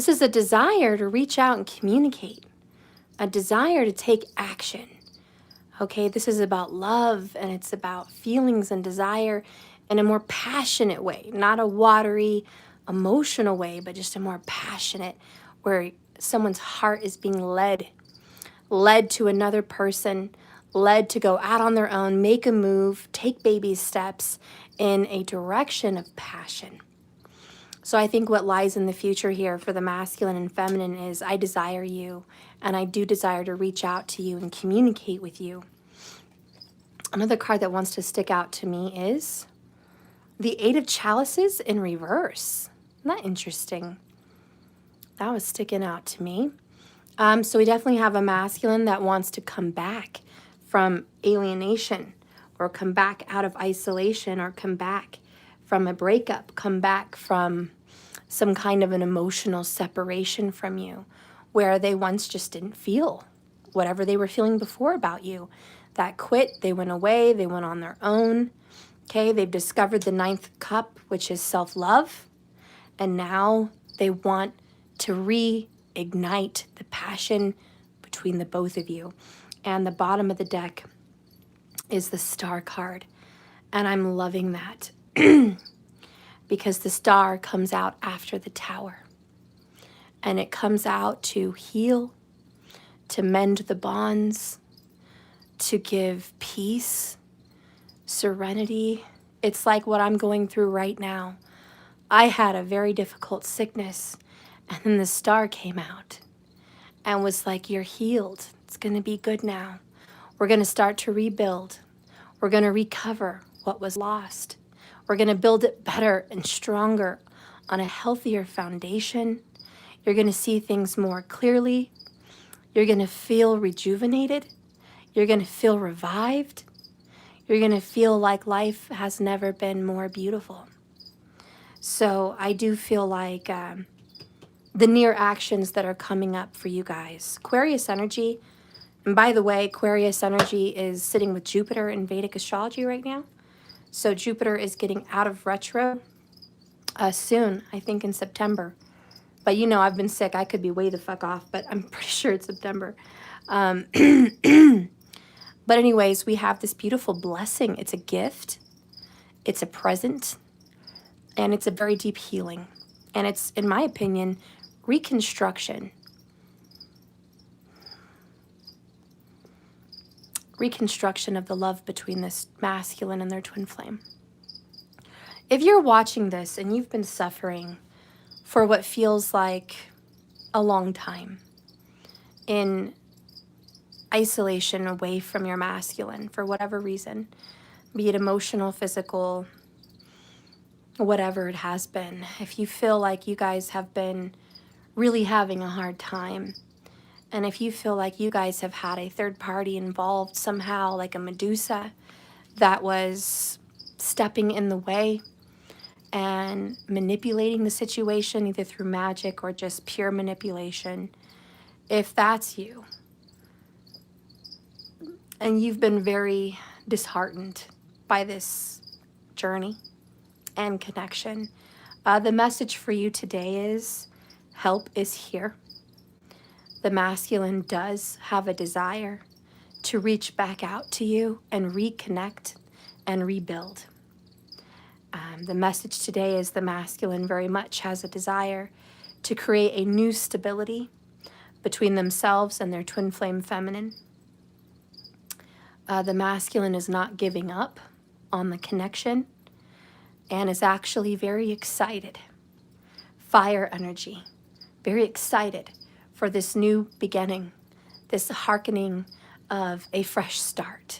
is a desire to reach out and communicate. A desire to take action. Okay, this is about love, and it's about feelings and desire in a more passionate way. Not a watery, emotional way, but just a more passionate, where someone's heart is being led to another person, led to go out on their own, make a move, take baby steps in a direction of passion. So I think what lies in the future here for the masculine and feminine is I desire you, and I do desire to reach out to you and communicate with you. Another card that wants to stick out to me is the Eight of Chalices in reverse. Isn't that interesting? That was sticking out to me. So we definitely have a masculine that wants to come back from alienation, or come back out of isolation, or come back from a breakup, come back from some kind of an emotional separation from you, where they once just didn't feel whatever they were feeling before about you. That quit, they went away, they went on their own. Okay, they've discovered the 9th cup, which is self-love, and now they want to reignite the passion between the both of you. And the bottom of the deck is the Star card, and I'm loving that because the Star comes out after the Tower, and it comes out to heal, to mend the bonds, to give peace, serenity. It's like what I'm going through right now. I had a very difficult sickness, and then the Star came out and was like, you're healed. It's going to be good now. We're going to start to rebuild. We're going to recover what was lost. We're going to build it better and stronger on a healthier foundation. You're going to see things more clearly. You're going to feel rejuvenated. You're going to feel revived. You're going to feel like life has never been more beautiful. So I do feel like the near actions that are coming up for you guys. Aquarius energy. And by the way, Aquarius energy is sitting with Jupiter in Vedic astrology right now. So Jupiter is getting out of retro soon, I think in September. But you know, I've been sick. I could be way the fuck off, but I'm pretty sure it's September. But anyways, we have this beautiful blessing. It's a gift. It's a present. And it's a very deep healing. And it's, in my opinion, reconstruction. Reconstruction of the love between this masculine and their twin flame. If you're watching this and you've been suffering for what feels like a long time in isolation away from your masculine for whatever reason, be it emotional, physical, whatever it has been, if you feel like you guys have been really having a hard time, and if you feel like you guys have had a third party involved somehow, like a Medusa that was stepping in the way and manipulating the situation either through magic or just pure manipulation, if that's you, and you've been very disheartened by this journey and connection, the message for you today is help is here. The masculine does have a desire to reach back out to you and reconnect and rebuild. The message today is the masculine very much has a desire to create a new stability between themselves and their twin flame feminine. The masculine is not giving up on the connection and is actually very excited. Fire energy, very excited for this new beginning, this hearkening of a fresh start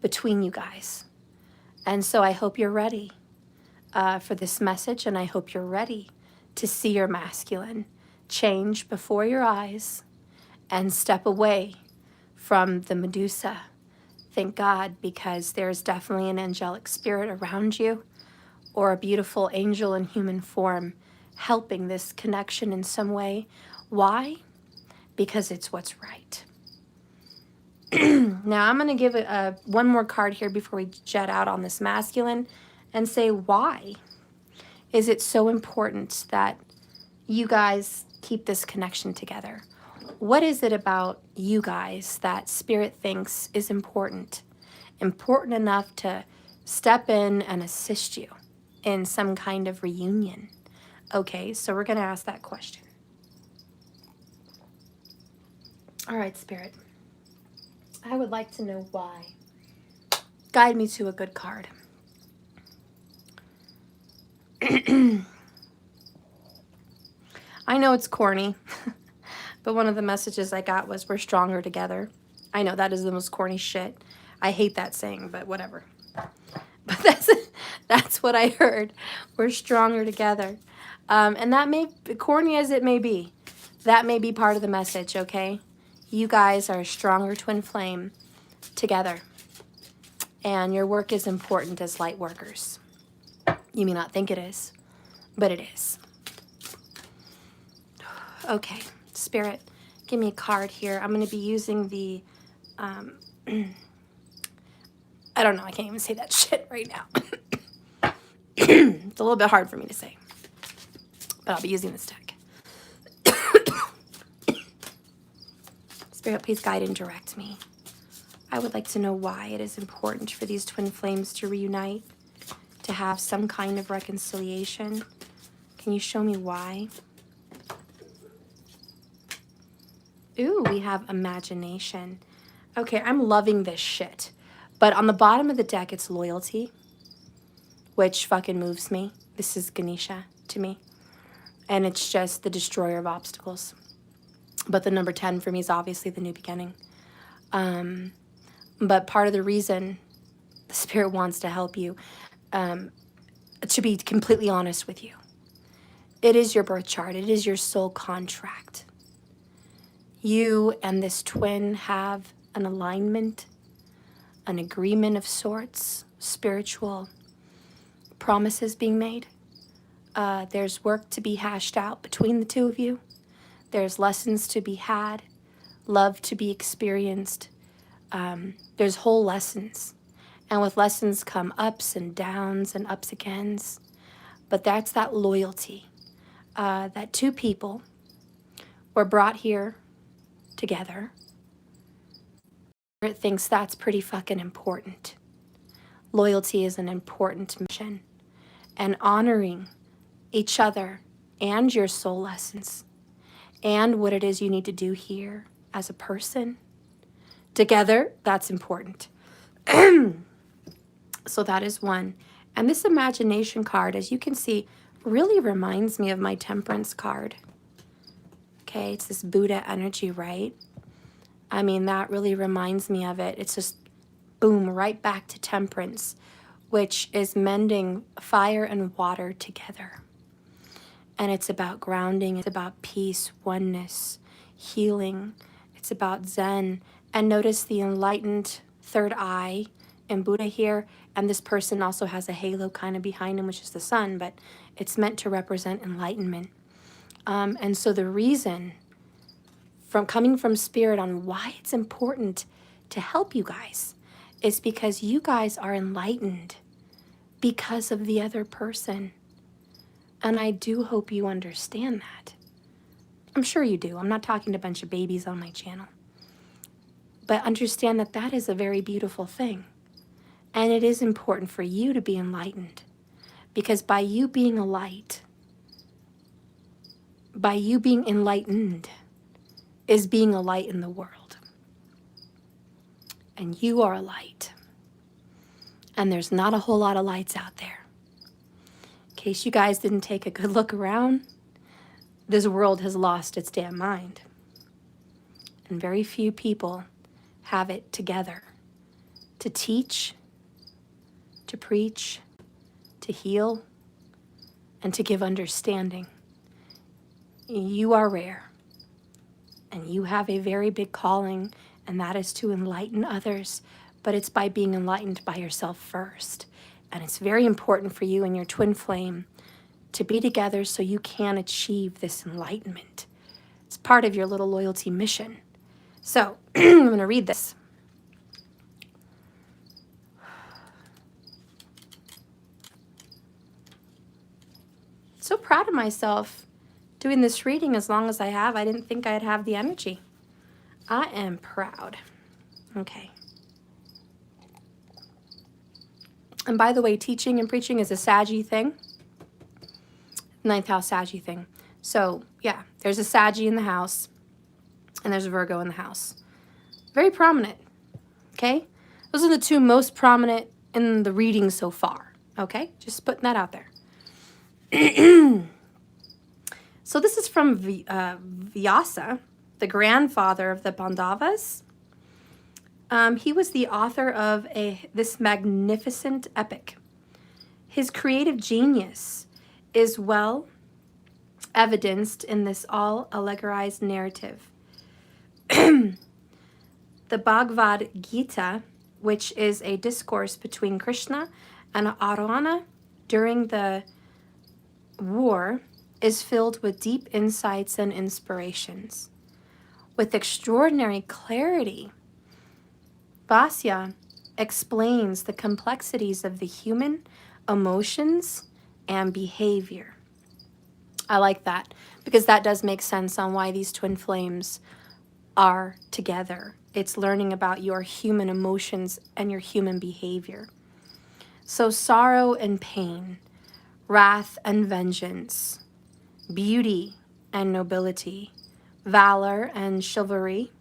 between you guys. And so I hope you're ready for this message, and I hope you're ready to see your masculine change before your eyes and step away from the Medusa. Thank God, because there's definitely an angelic spirit around you or a beautiful angel in human form helping this connection in some way. Why? Because it's what's right. Now I'm going to give one more card here before we jet out on this masculine and say, why is it so important that you guys keep this connection together? What is it about you guys that Spirit thinks is important? Important enough to step in and assist you in some kind of reunion? Okay, so we're going to ask that question. All right, Spirit. I would like to know why. Guide me to a good card. I know it's corny, but one of the messages I got was, we're stronger together. I know that is the most corny shit. I hate that saying, but whatever. But that's what I heard. We're stronger together. And that may, corny as it may be, that may be part of the message, okay? You guys are a stronger twin flame together. And your work is important as light workers. You may not think it is, but it is. Okay, Spirit, give me a card here. I'm going to be using the, I don't know, I can't even say that shit right now. It's a little bit hard for me to say, but I'll be using this deck. Spirit, please guide and direct me. I would like to know why it is important for these twin flames to reunite, to have some kind of reconciliation. Can you show me why? Ooh, we have imagination. Okay, I'm loving this shit. But on the bottom of the deck, it's loyalty, which fucking moves me. This is Ganesha to me. And it's just the destroyer of obstacles. But the number 10 for me is obviously the new beginning. But part of the reason the Spirit wants to help you, to be completely honest with you, it is your birth chart. It is your soul contract. You and this twin have an alignment, an agreement of sorts, spiritual promises being made. There's work to be hashed out between the two of you. There's lessons to be had, love to be experienced. There's whole lessons. And with lessons come ups and downs and ups agains. But that's that loyalty. That two people were brought here together. Spirit thinks that's pretty fucking important. Loyalty is an important mission. And honoring each other and your soul lessons and what it is you need to do here as a person together, that's important. So that is one. And this imagination card, as you can see, really reminds me of my temperance card. Okay, it's this Buddha energy, right? I mean, that really reminds me of it. It's just, boom, right back to temperance, which is mending fire and water together. And it's about grounding. It's about peace, oneness, healing. It's about Zen. And notice the enlightened third eye in Buddha here. And this person also has a halo kind of behind him, which is the sun, but it's meant to represent enlightenment. And so the reason from coming from Spirit on why it's important to help you guys is because you guys are enlightened because of the other person. And I do hope you understand that. I'm sure you do. I'm not talking to a bunch of babies on my channel. But understand that that is a very beautiful thing. And it is important for you to be enlightened. Because by you being a light, by you being enlightened, is being a light in the world. And you are a light. And there's not a whole lot of lights out there. In case you guys didn't take a good look around, this world has lost its damn mind. And very few people have it together to teach, to preach, to heal, and to give understanding. You are rare, and you have a very big calling, and that is to enlighten others, but it's by being enlightened by yourself first. And it's very important for you and your twin flame to be together so you can achieve this enlightenment. It's part of your little loyalty mission. So, I'm going to read this. So proud of myself doing this reading as long as I have. I didn't think I'd have the energy. I am proud. Okay. And by the way, teaching and preaching is a Saggy thing. 9th house Saggy thing. So, yeah, there's a Saggy in the house, and there's a Virgo in the house. Very prominent, okay? Those are the two most prominent in the reading so far, okay? Just putting that out there. So this is from Vyasa, the grandfather of the Pandavas. He was the author of this magnificent epic. His creative genius is well evidenced in this all allegorized narrative. The Bhagavad Gita, which is a discourse between Krishna and Arjuna during the war, is filled with deep insights and inspirations. With extraordinary clarity, Vasya explains the complexities of the human emotions and behavior. I like that because that does make sense on why these twin flames are together. It's learning about your human emotions and your human behavior. So sorrow and pain, wrath and vengeance, beauty and nobility, valor and chivalry.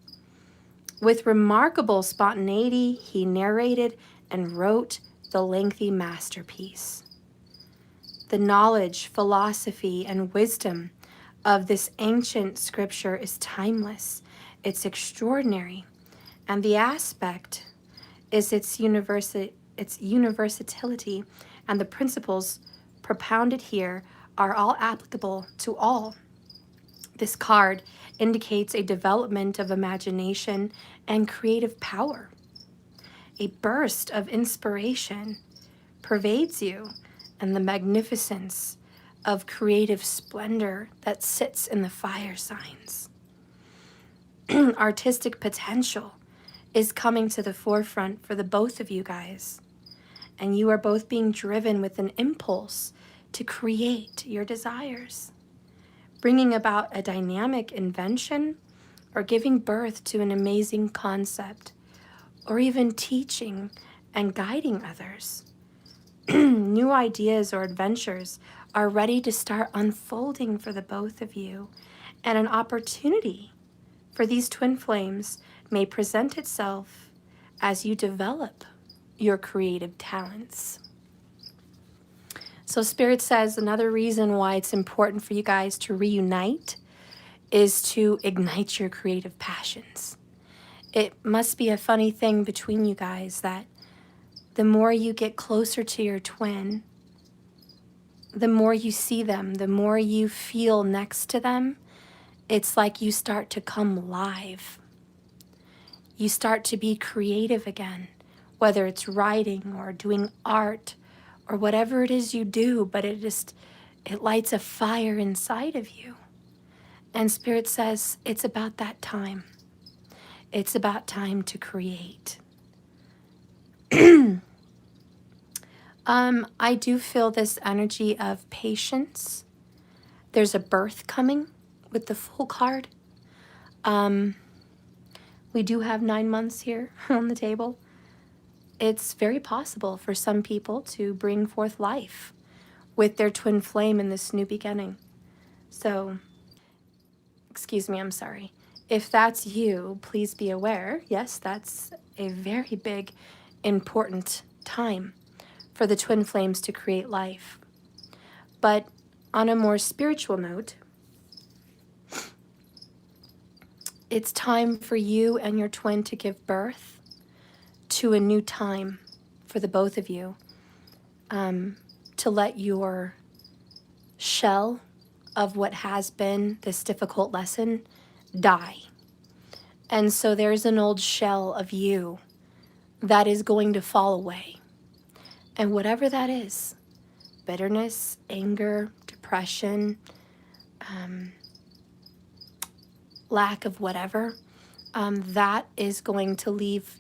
With remarkable spontaneity, he narrated and wrote the lengthy masterpiece. The knowledge, philosophy, and wisdom of this ancient scripture is timeless. It's extraordinary. And the aspect is its universality, and the principles propounded here are all applicable to all. This card indicates a development of imagination and creative power. A burst of inspiration pervades you, and the magnificence of creative splendor that sits in the fire signs. Artistic potential is coming to the forefront for the both of you guys, and you are both being driven with an impulse to create your desires, bringing about a dynamic invention or giving birth to an amazing concept, or even teaching and guiding others. New ideas or adventures are ready to start unfolding for the both of you, and an opportunity for these twin flames may present itself as you develop your creative talents. So Spirit says another reason why it's important for you guys to reunite is to ignite your creative passions. It must be a funny thing between you guys that the more you get closer to your twin, the more you see them, the more you feel next to them, it's like you start to come alive. You start to be creative again, whether it's writing or doing art or whatever it is you do, but it lights a fire inside of you. And Spirit says it's about that time. It's about time to create. I do feel this energy of patience. There's a birth coming with the full card. We do have 9 months here on the table. It's very possible for some people to bring forth life with their twin flame in this new beginning. So, excuse me, I'm sorry. If that's you, please be aware, yes, that's a very big, important time for the twin flames to create life. But on a more spiritual note, it's time for you and your twin to give birth to a new time for the both of you, to let your shell of what has been this difficult lesson die. And so there's an old shell of you that is going to fall away. And whatever that is, bitterness, anger, depression, lack of whatever, that is going to leave,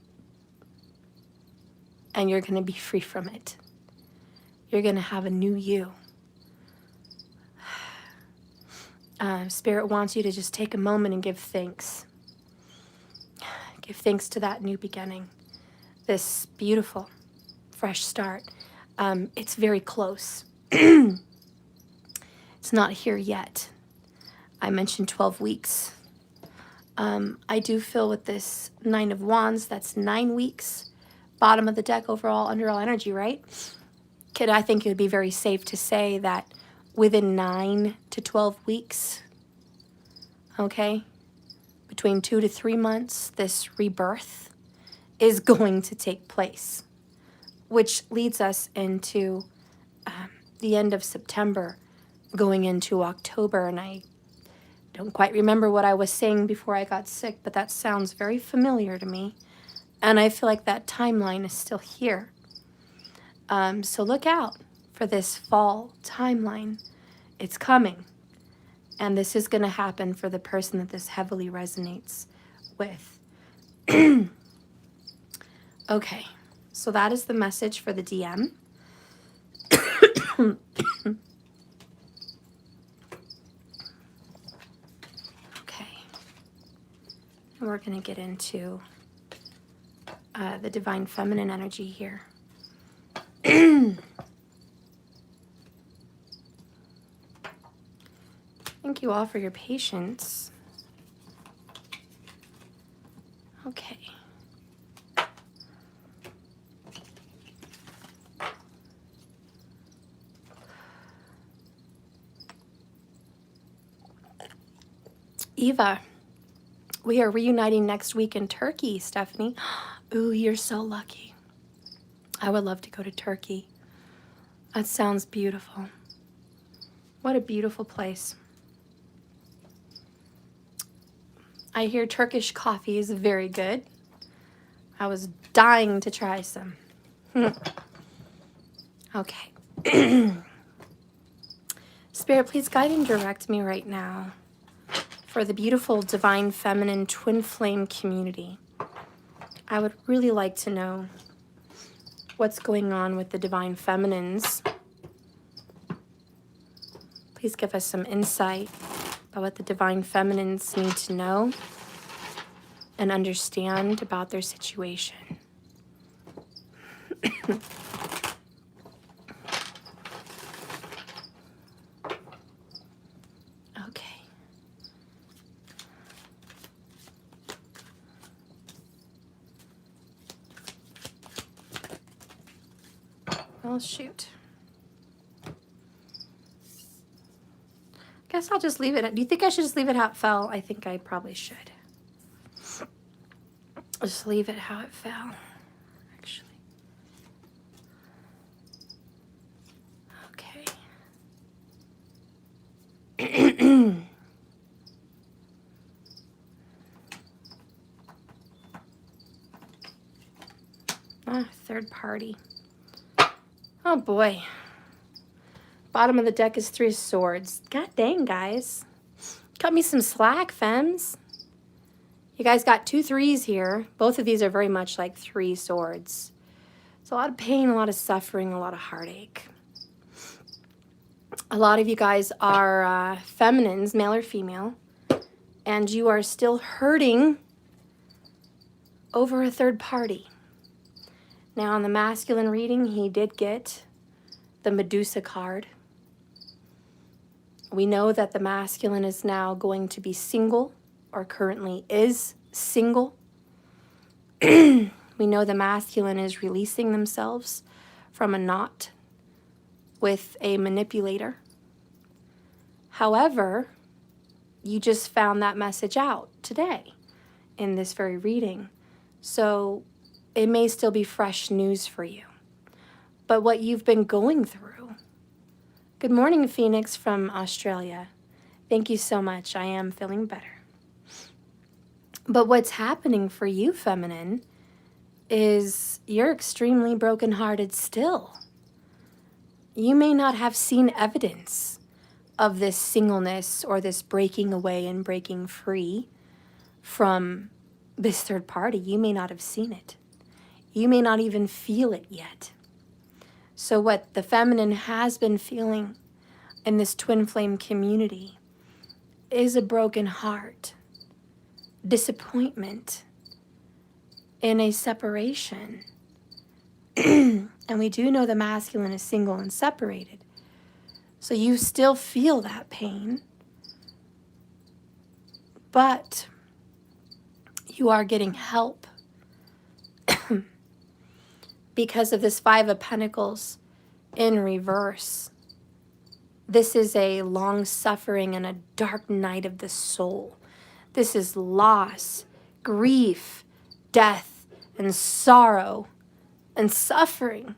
and you're going to be free from it. You're going to have a new you. Spirit wants you to just take a moment and give thanks. Give thanks to that new beginning, this beautiful, fresh start. It's very close. It's not here yet. I mentioned 12 weeks. I do feel with this 9 of Wands, that's 9 weeks. Bottom of the deck overall, underall energy, right? I think it would be very safe to say that within 9 to 12 weeks, okay, between 2 to 3 months, this rebirth is going to take place, which leads us into the end of September, going into October. And I don't quite remember what I was saying before I got sick, but that sounds very familiar to me. And I feel like that timeline is still here. So look out for this fall timeline. It's coming. And this is going to happen for the person that this heavily resonates with. Okay, so that is the message for the DM. Okay, and we're going to get into the divine feminine energy here. Thank you all for your patience. Okay. Eva, we are reuniting next week in Turkey, Stephanie. Ooh, you're so lucky. I would love to go to Turkey. That sounds beautiful. What a beautiful place. I hear Turkish coffee is very good. I was dying to try some. Okay. Spirit, please guide and direct me right now for the beautiful divine feminine twin flame community. I would really like to know what's going on with the divine feminines. Please give us some insight about what the divine feminines need to know and understand about their situation. Okay. Well, shoot. Guess I'll just leave it. Do you think I should just leave it how it fell? I think I probably should. Just leave it how it fell, actually. Okay. Third party. Oh boy. Bottom of the deck is 3 of Swords. God dang, guys. Cut me some slack, femmes. You guys got 2 3s here. Both of these are very much like 3 swords. It's a lot of pain, a lot of suffering, a lot of heartache. A lot of you guys are feminines, male or female, And you are still hurting over a third party. Now, on the masculine reading, he did get the Medusa card. We know that the masculine is now going to be single, or currently is single. We know the masculine is releasing themselves from a knot with a manipulator. However, you just found that message out today in this very reading. So it may still be fresh news for you. But what you've been going through. Good morning, Phoenix from Australia. Thank you so much. I am feeling better. But what's happening for you, feminine, is you're extremely brokenhearted still. You may not have seen evidence of this singleness or this breaking away and breaking free from this third party. You may not have seen it. You may not even feel it yet. So what the feminine has been feeling in this twin flame community is a broken heart, disappointment in a separation. And we do know the masculine is single and separated. So you still feel that pain, but you are getting help because of this Five of Pentacles in reverse. This is a long suffering and a dark night of the soul. This is loss, grief, death, and sorrow, and suffering.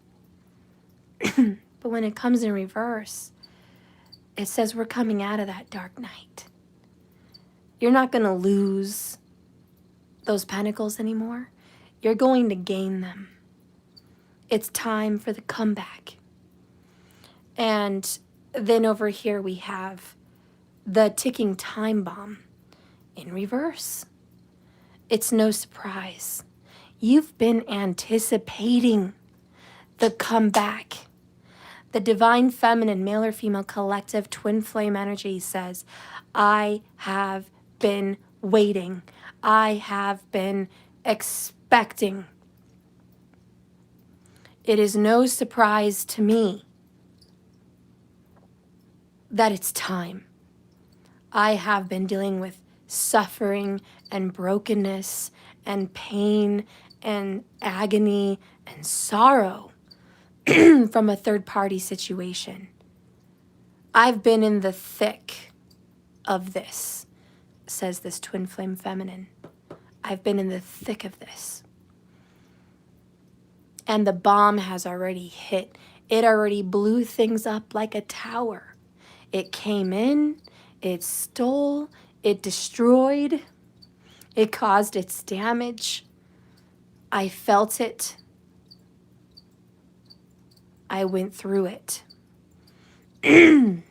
But when it comes in reverse, it says we're coming out of that dark night. You're not going to lose those pentacles anymore. You're going to gain them. It's time for the comeback. And then over here we have the ticking time bomb in reverse. It's no surprise. You've been anticipating the comeback. The divine feminine, male or female collective twin flame energy says, I have been waiting. I have been expecting. It is no surprise to me that it's time. I have been dealing with suffering and brokenness and pain and agony and sorrow from a third-party situation. I've been in the thick of this, says this twin flame feminine. I've been in the thick of this. And the bomb has already hit. It already blew things up like a tower. It came in, it stole, it destroyed, it caused its damage. I felt it. I went through it. And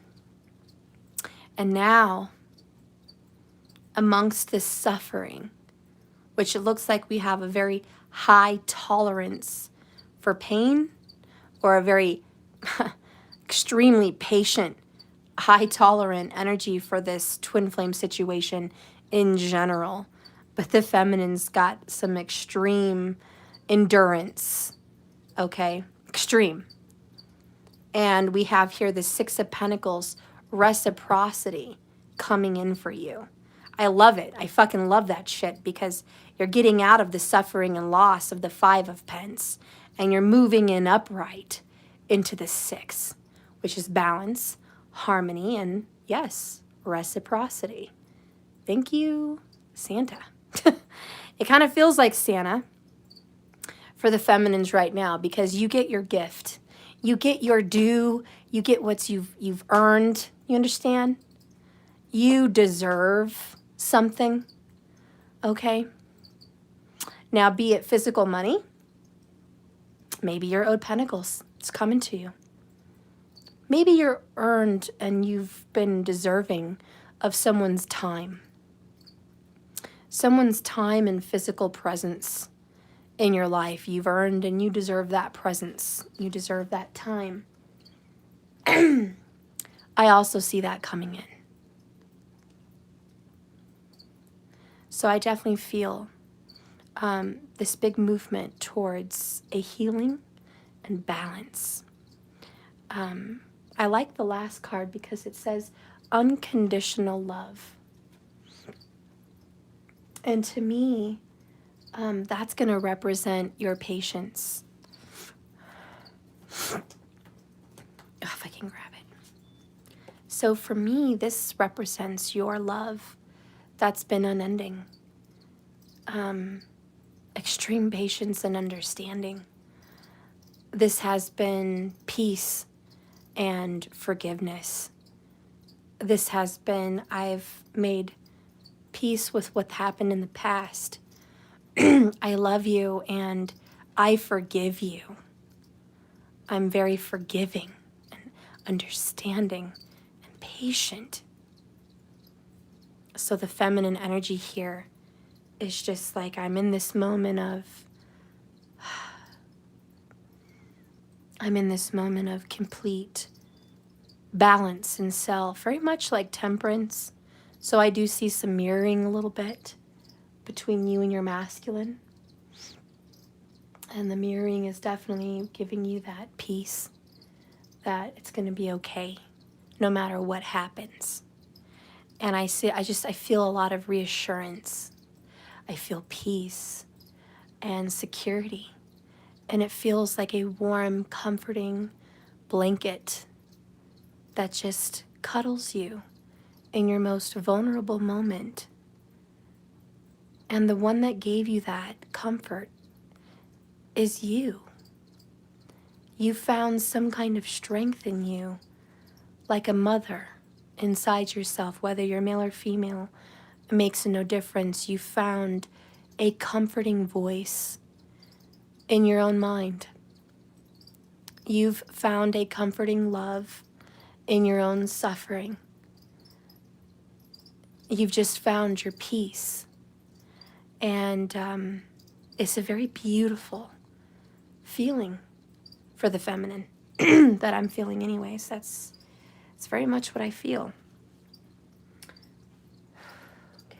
now, amongst this suffering, which it looks like we have a very high tolerance for pain, or a very extremely patient, high tolerant energy for this twin flame situation in general. But the feminine's got some extreme endurance, okay? Extreme. And we have here the Six of Pentacles, reciprocity coming in for you. I love it. I fucking love that shit, because you're getting out of the suffering and loss of the Five of Pence, and you're moving in upright into the Six, which is balance, harmony, and yes, reciprocity. Thank you, Santa. It kind of feels like Santa for the feminines right now, because you get your gift. You get your due. You get what you've earned. You understand? You deserve something. Okay? Now, be it physical money, maybe you're owed pentacles. It's coming to you. Maybe you're earned and you've been deserving of someone's time. Someone's time and physical presence in your life. You've earned and you deserve that presence. You deserve that time. I also see that coming in. So I definitely feel this big movement towards a healing and balance. I like the last card because it says unconditional love. And to me, that's going to represent your patience. Oh, if I can grab it. So for me, this represents your love that's been unending. Extreme patience and understanding. This has been peace and forgiveness. This has been, I've made peace with what happened in the past. I love you and I forgive you. I'm very forgiving and understanding and patient. So the feminine energy here is just like I'm in this moment of complete balance in self, very much like temperance. So I do see some mirroring a little bit between you and your masculine. And the mirroring is definitely giving you that peace, that it's going to be okay no matter what happens. And I feel a lot of reassurance. I feel peace and security. And it feels like a warm, comforting blanket that just cuddles you in your most vulnerable moment. And the one that gave you that comfort is you. You found some kind of strength in you, like a mother inside yourself, whether you're male or female, it makes no difference. You found a comforting voice in your own mind. You've found a comforting love in your own suffering. You've just found your peace. And it's a very beautiful feeling for the feminine that I'm feeling anyways. It's very much what I feel. Okay.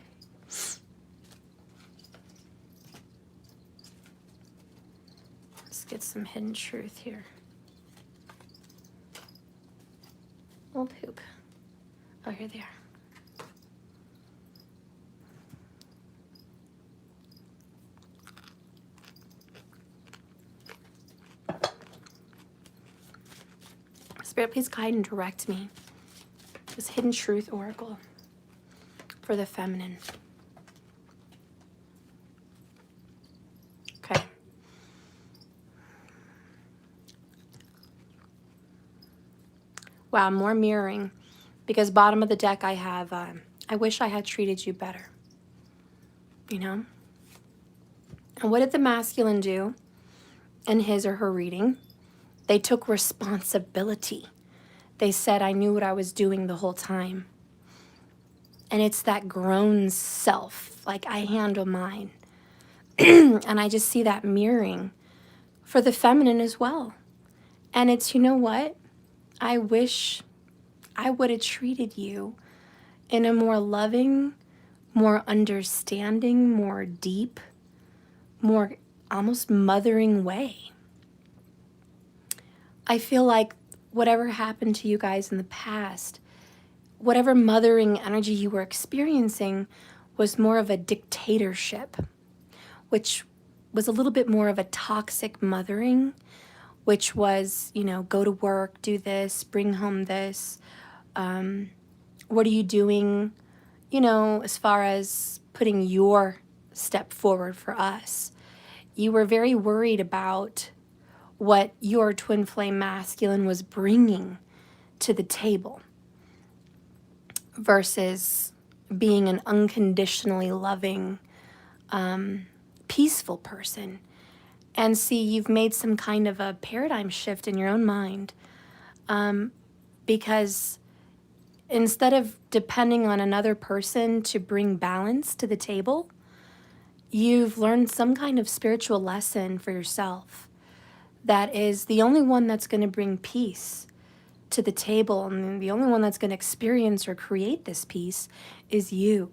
Let's get some hidden truth here. Oh, poop. Oh, here they are. Spirit, please guide and direct me. This hidden truth oracle for the feminine. Okay. Wow, more mirroring. Because bottom of the deck I have, I wish I had treated you better. You know? And what did the masculine do in his or her reading? They took responsibility. They said, I knew what I was doing the whole time. And it's that grown self, like I handle mine. And I just see that mirroring for the feminine as well. And it's, you know what? I wish I would have treated you in a more loving, more understanding, more deep, more almost mothering way. I feel like whatever happened to you guys in the past, whatever mothering energy you were experiencing was more of a dictatorship, which was a little bit more of a toxic mothering, which was, you know, go to work, do this, bring home this. What are you doing, you know, as far as putting your step forward for us? You were very worried about what your twin flame masculine was bringing to the table versus being an unconditionally loving, peaceful person. And see, you've made some kind of a paradigm shift in your own mind, because instead of depending on another person to bring balance to the table, you've learned some kind of spiritual lesson for yourself that is the only one that's going to bring peace to the table, and the only one that's going to experience or create this peace is you.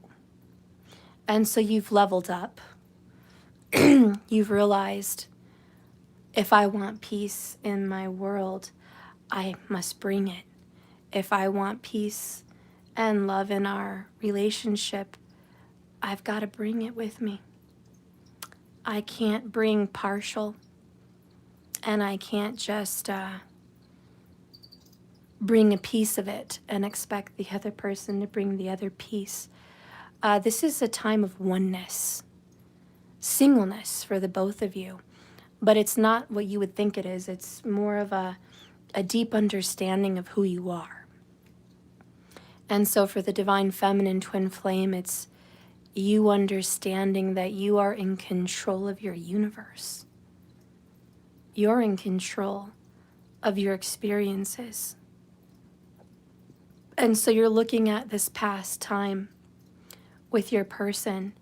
And so you've leveled up. You've realized, if I want peace in my world, I must bring it. If I want peace and love in our relationship, I've got to bring it with me. I can't bring partial, and I can't just bring a piece of it and expect the other person to bring the other piece. This is a time of oneness, singleness for the both of you. But it's not what you would think it is. It's more of a deep understanding of who you are. And so for the divine feminine twin flame, it's you understanding that you are in control of your universe. You're in control of your experiences. And so you're looking at this past time with your person,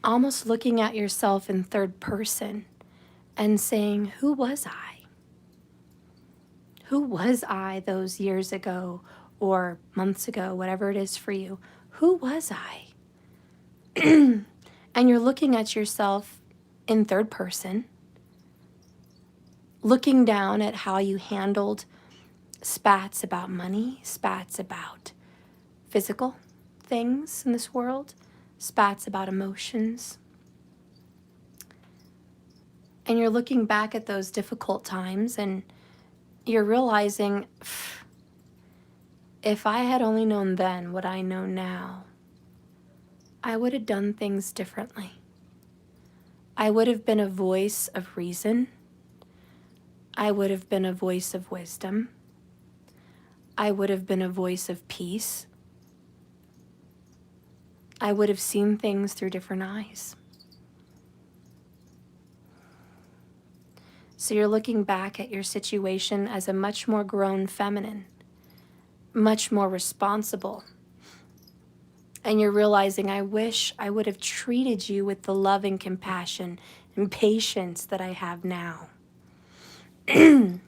almost looking at yourself in third person and saying, who was I? Who was I those years ago or months ago, whatever it is for you? Who was I? And you're looking at yourself in third person, looking down at how you handled spats about money, spats about physical things in this world, spats about emotions. And you're looking back at those difficult times and you're realizing, if I had only known then what I know now, I would have done things differently. I would have been a voice of reason. I would have been a voice of wisdom. I would have been a voice of peace. I would have seen things through different eyes. So you're looking back at your situation as a much more grown feminine, much more responsible. And you're realizing, I wish I would have treated you with the love and compassion and patience that I have now. You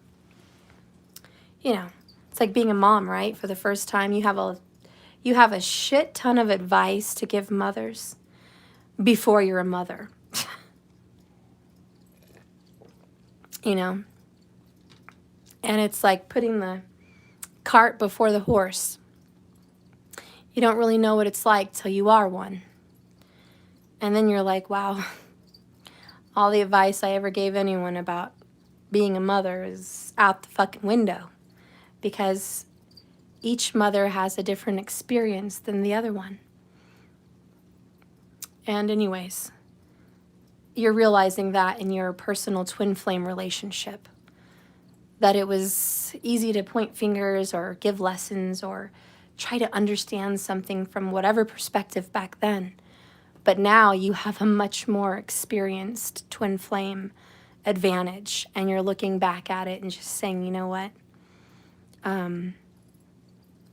know, it's like being a mom, right? For the first time, you have a shit ton of advice to give mothers before you're a mother. You know? And it's like putting the cart before the horse. You don't really know what it's like till you are one. And then you're like, wow, all the advice I ever gave anyone about being a mother is out the fucking window. Because each mother has a different experience than the other one. And anyways, you're realizing that in your personal twin flame relationship, that it was easy to point fingers or give lessons or try to understand something from whatever perspective back then. But now you have a much more experienced twin flame advantage, and you're looking back at it and just saying, you know what?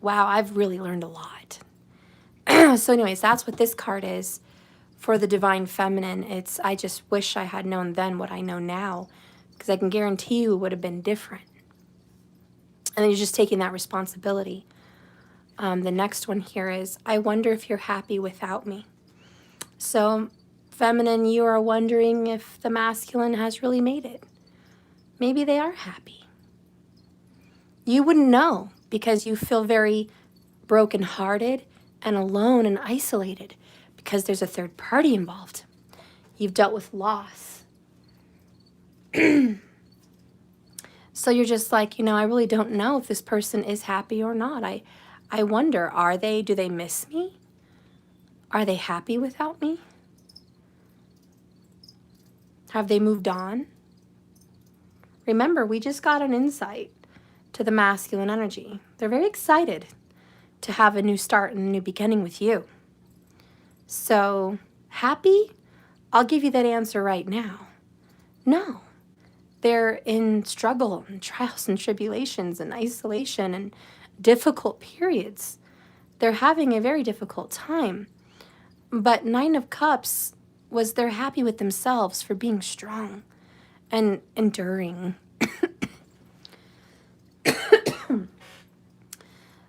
Wow, I've really learned a lot. So anyways, that's what this card is for the divine feminine. It's, I just wish I had known then what I know now, because I can guarantee you it would have been different. And then you're just taking that responsibility. The next one here is, I wonder if you're happy without me. So feminine, you are wondering if the masculine has really made it. Maybe they are happy. You wouldn't know because you feel very brokenhearted and alone and isolated because there's a third party involved. You've dealt with loss. So you're just like, you know, I really don't know if this person is happy or not. I wonder, do they miss me? Are they happy without me? Have they moved on? Remember, we just got an insight to the masculine energy. They're very excited to have a new start and a new beginning with you. So, happy? I'll give you that answer right now. No. They're in struggle and trials and tribulations and isolation and difficult periods. They're having a very difficult time. But Nine of Cups was they're happy with themselves for being strong and enduring.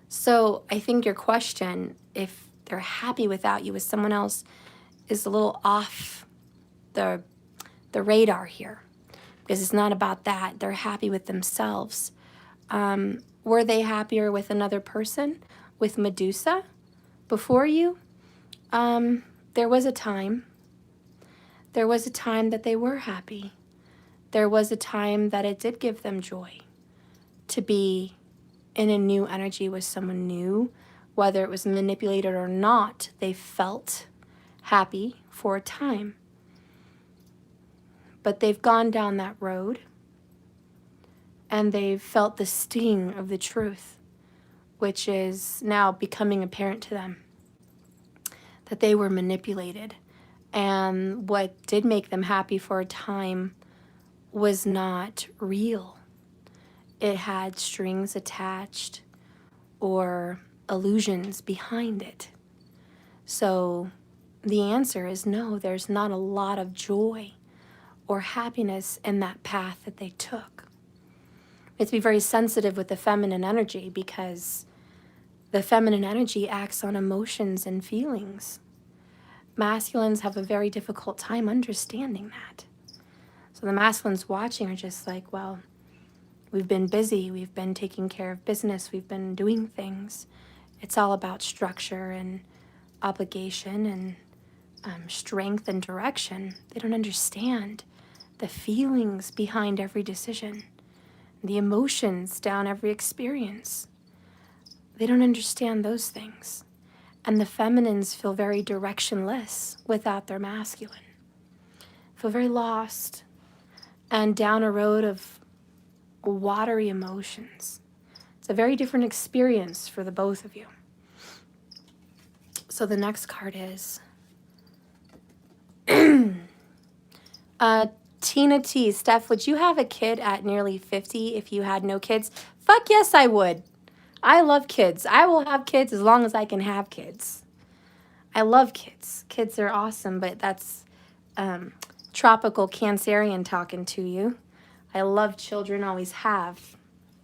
So I think your question, if they're happy without you, as someone else is a little off the radar here, because it's not about that. They're happy with themselves. Were they happier with another person, with Medusa, before you? There was a time. There was a time that they were happy. There was a time that it did give them joy to be in a new energy with someone new. Whether it was manipulated or not, they felt happy for a time. But they've gone down that road, and they've felt the sting of the truth, which is now becoming apparent to them, that they were manipulated. And what did make them happy for a time was not real. It had strings attached or illusions behind it. So the answer is no, there's not a lot of joy or happiness in that path that they took. We have to be very sensitive with the feminine energy, because the feminine energy acts on emotions and feelings. Masculines have a very difficult time understanding that. So the masculines watching are just like, well, we've been busy, we've been taking care of business, we've been doing things. It's all about structure and obligation and strength and direction. They don't understand the feelings behind every decision, the emotions down every experience. They don't understand those things. And the feminines feel very directionless without their masculine. Feel very lost and down a road of watery emotions. It's a very different experience for the both of you. So the next card is Tina T. Steph, would you have a kid at nearly 50 if you had no kids? Fuck yes, I would. I love kids. I will have kids as long as I can have kids. I love kids. Kids are awesome, but that's tropical Cancerian talking to you. I love children, always have.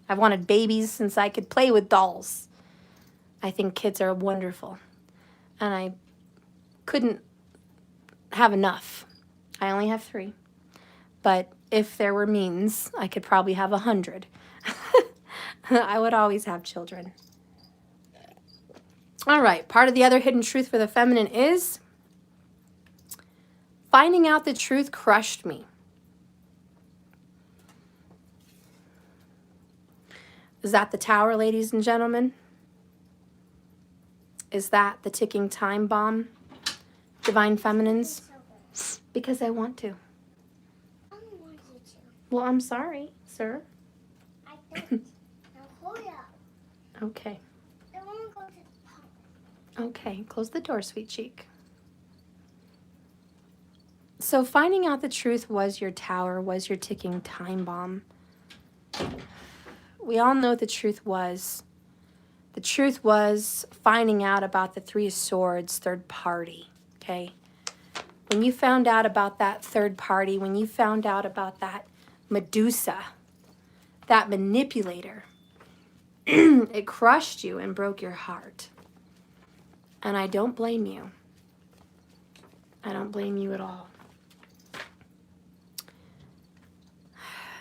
I've wanted babies since I could play with dolls. I think kids are wonderful. And I couldn't have enough. I only have 3. But if there were means, I could probably have 100. I would always have children. All right, part of the other hidden truth for the feminine is finding out the truth crushed me. Is that the Tower, ladies and gentlemen? Is that the ticking time bomb, divine feminines? Because I want to. I don't want you to. Well, I'm sorry, sir. I don't. Now hurry up. Okay. I want to go to the pump. Okay, close the door, sweet cheek. So finding out the truth was your tower, was your ticking time bomb. We all know what the truth was. The truth was finding out about the 3 of Swords, third party, okay? When you found out about that third party, when you found out about that Medusa, that manipulator, it crushed you and broke your heart. And I don't blame you. I don't blame you at all.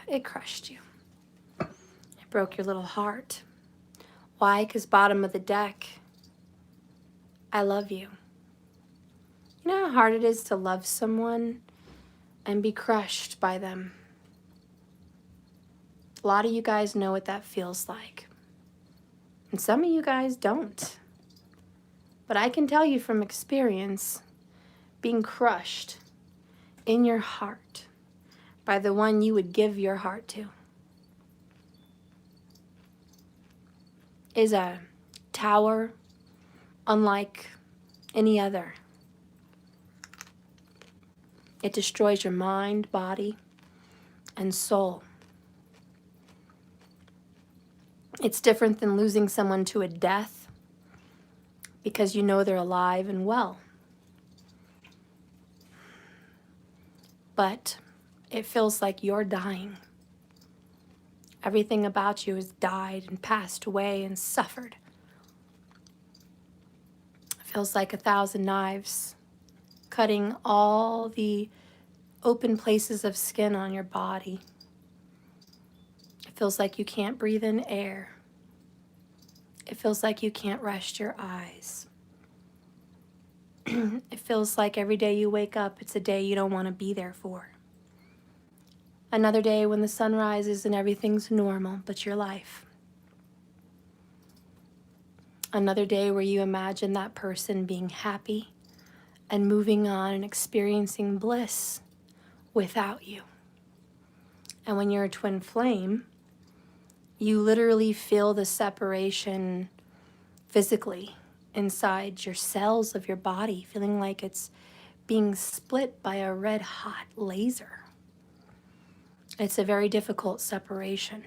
It crushed you. It broke your little heart. Why? Because bottom of the deck, I love you. You know how hard it is to love someone and be crushed by them? A lot of you guys know what that feels like. And some of you guys don't. But I can tell you from experience, being crushed in your heart by the one you would give your heart to is a tower unlike any other. It destroys your mind, body, and soul. It's different than losing someone to a death because you know they're alive and well. But it feels like you're dying. Everything about you has died and passed away and suffered. It Feels like 1,000 knives cutting all the open places of skin on your body. It feels like you can't breathe in air. It feels like you can't rest your eyes. It feels like every day you wake up, it's a day you don't want to be there for. Another day when the sun rises and everything's normal but your life. Another day where you imagine that person being happy and moving on and experiencing bliss without you. And when you're a twin flame, you literally feel the separation physically inside your cells of your body, feeling like it's being split by a red hot laser. It's a very difficult separation.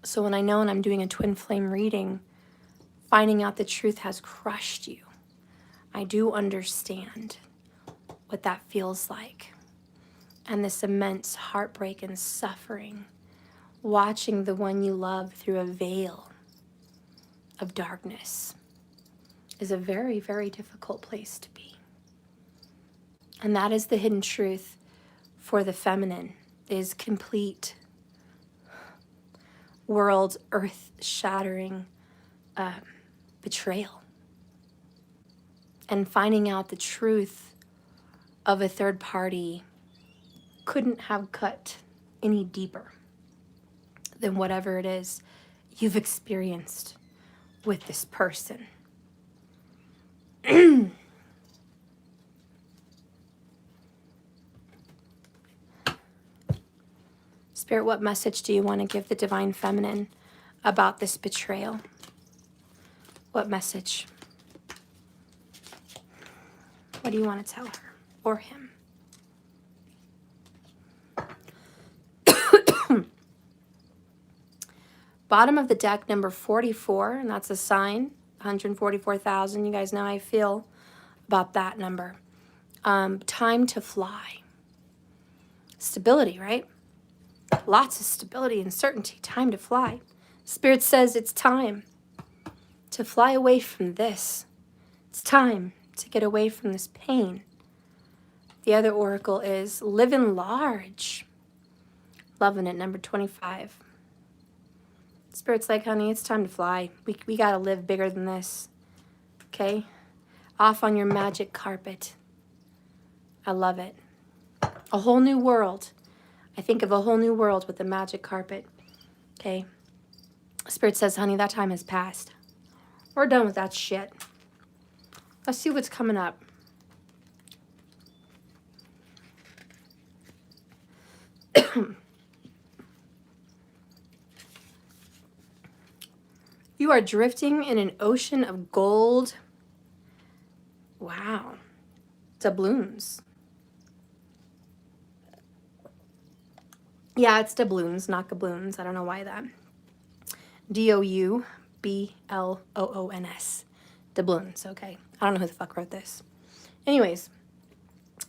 So when I know and I'm doing a twin flame reading, finding out the truth has crushed you, I do understand what that feels like. And this immense heartbreak and suffering, watching the one you love through a veil of darkness, is a very, very difficult place to be. And that is the hidden truth for the feminine, is complete world earth-shattering betrayal. And finding out the truth of a third party couldn't have cut any deeper than whatever it is you've experienced with this person. Spirit, what message do you want to give the Divine Feminine about this betrayal? What message? What do you want to tell her or him? Bottom of the deck, number 44, and that's a sign, 144,000. You guys know how I feel about that number. Time to fly. Stability, right? Lots of stability and certainty. Time to fly. Spirit says it's time to fly away from this. It's time to get away from this pain. The other oracle is living large. Loving it, number 25. Spirit's like, honey, it's time to fly. We got to live bigger than this. Okay? Off on your magic carpet. I love it. A whole new world. I think of a whole new world with the magic carpet. Okay? Spirit says, honey, that time has passed. We're done with that shit. Let's see what's coming up. You are drifting in an ocean of gold. Wow. Doubloons. Yeah, it's doubloons, not gabloons. I don't know why that. D-O-U-B-L-O-O-N-S. Doubloons, okay. I don't know who the fuck wrote this. Anyways,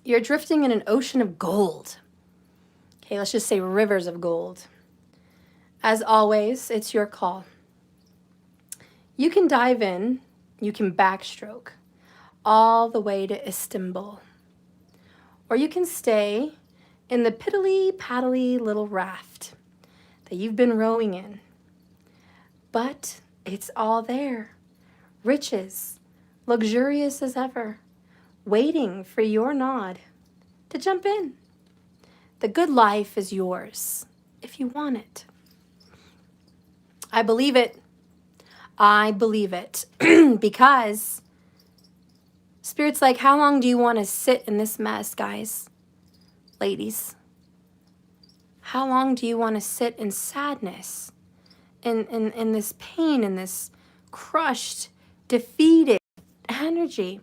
you're drifting in an ocean of gold. Okay, let's just say rivers of gold. As always, it's your call. You can dive in, you can backstroke all the way to Istanbul. Or you can stay in the piddly-paddly little raft that you've been rowing in. But it's all there. Riches, luxurious as ever, waiting for your nod to jump in. The good life is yours if you want it. I believe it. I believe it. Because Spirit's like, how long do you want to sit in this mess, guys? Ladies. How long do you want to sit in sadness? In this pain, in this crushed, defeated energy?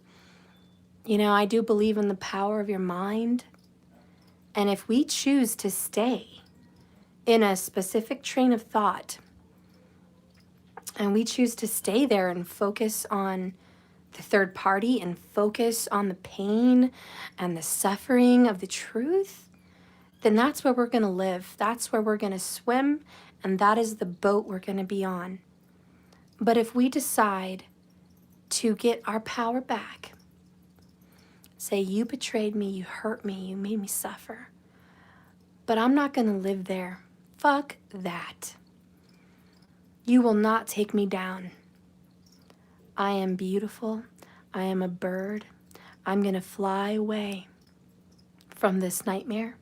You know, I do believe in the power of your mind. And if we choose to stay in a specific train of thought, and we choose to stay there and focus on the third party and focus on the pain and the suffering of the truth, then that's where we're going to live. That's where we're going to swim, and that is the boat we're going to be on. But if we decide to get our power back. Say, you betrayed me, you hurt me, you made me suffer. But I'm not going to live there. Fuck that. You will not take me down. I am beautiful. I am a bird. I'm going to fly away from this nightmare,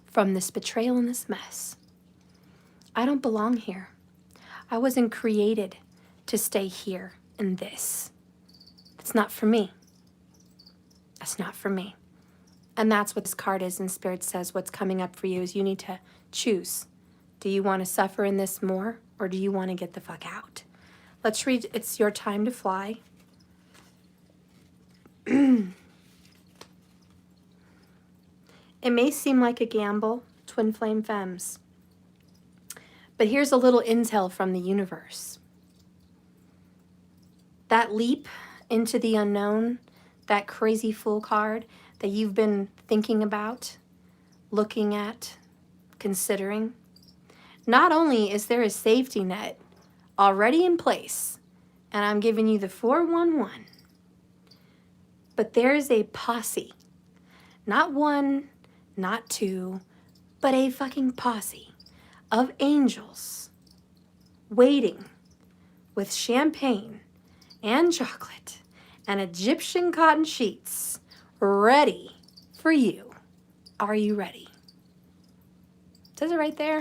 from this betrayal and this mess. I don't belong here. I wasn't created to stay here in this. It's not for me. That's not for me. And that's what this card is, and Spirit says what's coming up for you is you need to choose. Do you want to suffer in this more, or do you want to get the fuck out? Let's read It's Your Time to Fly. It may seem like a gamble, Twin Flame Femmes, but here's a little intel from the universe. That leap into the unknown, that crazy fool card that you've been thinking about, looking at, considering, not only is there a safety net already in place, and I'm giving you the 411, but there is a posse, not one, not two, but a fucking posse of angels waiting with champagne and chocolate and Egyptian cotton sheets ready for you. Are you ready? It says it right there.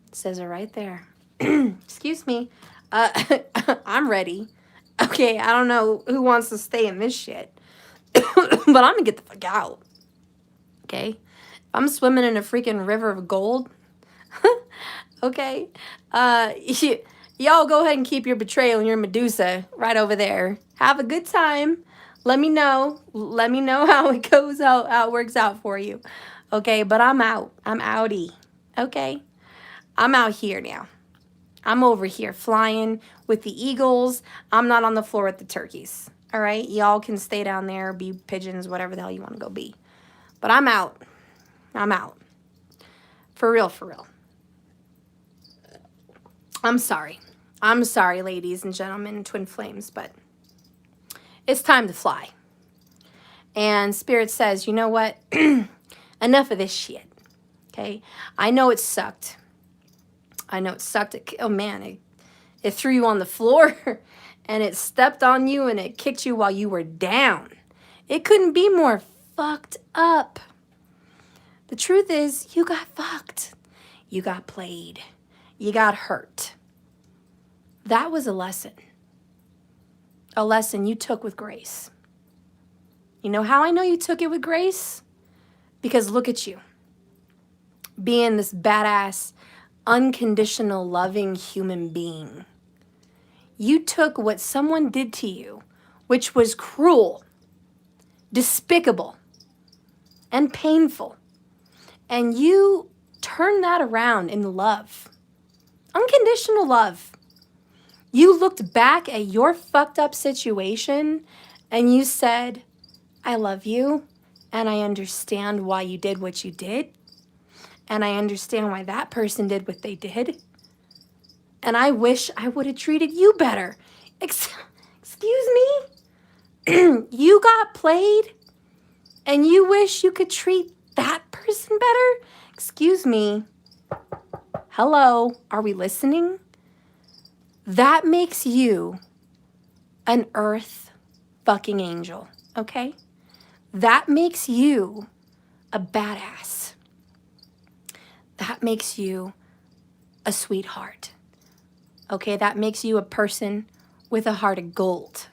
It says it right there. Excuse me. I'm ready. Okay, I don't know who wants to stay in this shit, but I'm gonna get the fuck out. Okay? If I'm swimming in a freaking river of gold, okay? Y'all go ahead and keep your betrayal and your Medusa right over there. Have a good time. Let me know. Let me know how it goes, how it works out for you. Okay, but I'm out. I'm outie. Okay? I'm out here now. I'm over here flying with the eagles. I'm not on the floor with the turkeys. All right? Y'all can stay down there, be pigeons, whatever the hell you want to go be. But I'm out. I'm out. For real, for real. I'm sorry. I'm sorry, ladies and gentlemen, twin flames, but it's time to fly. And Spirit says, you know what? Enough of this shit. Okay? I know it sucked. I know it sucked. Oh, man. It threw you on the floor and it stepped on you and it kicked you while you were down. It couldn't be more fucked up. The truth is, you got fucked. You got played. You got hurt. That was a lesson. A lesson you took with grace. You know how I know you took it with grace? Because look at you. Being this badass, unconditional, loving human being. You took what someone did to you, which was cruel, despicable, and painful, and you turned that around in love. Unconditional love. You looked back at your fucked up situation and you said, I love you and I understand why you did what you did. And I understand why that person did what they did. And I wish I would have treated you better. Excuse me? You got played and you wish you could treat that person better? Excuse me. Hello, are we listening? That makes you an earth fucking angel, okay? That makes you a badass. That makes you a sweetheart, okay? That makes you a person with a heart of gold,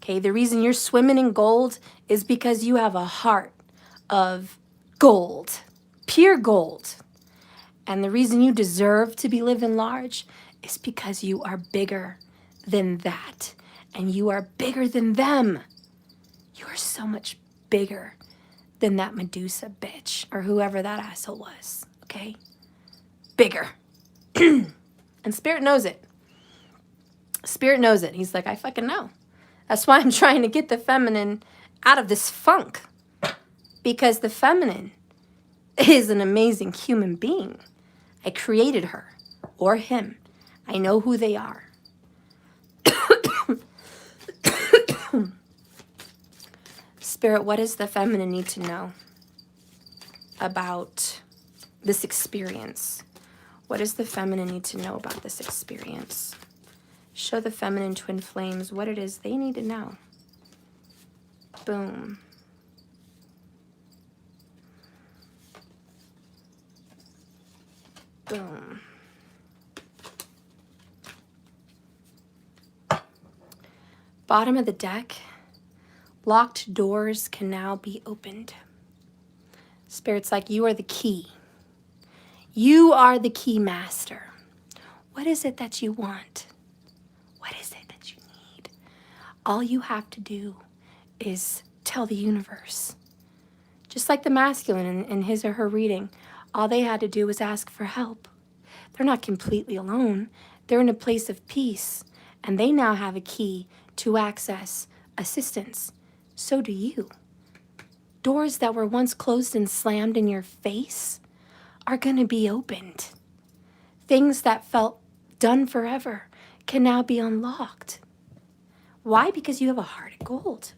okay? The reason you're swimming in gold is because you have a heart of gold, pure gold. And the reason you deserve to be living large is because you are bigger than that. And you are bigger than them. You are so much bigger than that Medusa bitch or whoever that asshole was, okay? Bigger. And Spirit knows it. Spirit knows it. He's like, I fucking know. That's why I'm trying to get the feminine out of this funk. Because the feminine is an amazing human being. I created her or him. I know who they are. Spirit, what does the feminine need to know about this experience? What does the feminine need to know about this experience? Show the feminine twin flames what it is they need to know. Boom. Boom. Bottom of the deck, locked doors can now be opened. Spirit's like, you are the key. You are the key master. What is it that you want? What is it that you need? All you have to do is tell the universe. Just like the masculine in his or her reading, all they had to do was ask for help. They're not completely alone. They're in a place of peace, and they now have a key to access assistance. So do you. Doors that were once closed and slammed in your face are going to be opened. Things that felt done forever can now be unlocked. Why? Because you have a heart of gold.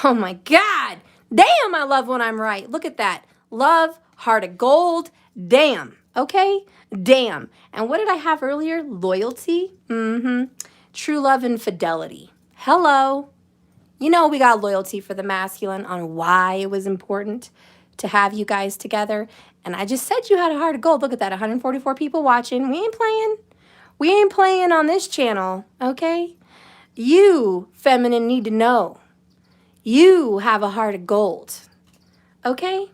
Oh my God. Damn, I love when I'm right. Look at that. Love, heart of gold. Damn. Okay? Damn. And what did I have earlier? Loyalty. True love and fidelity. Hello. You know we got loyalty for the masculine on why it was important to have you guys together. And I just said you had a heart of gold. Look at that. 144 people watching. We ain't playing. We ain't playing on this channel. Okay? You, feminine, need to know. You have a heart of gold. Okay?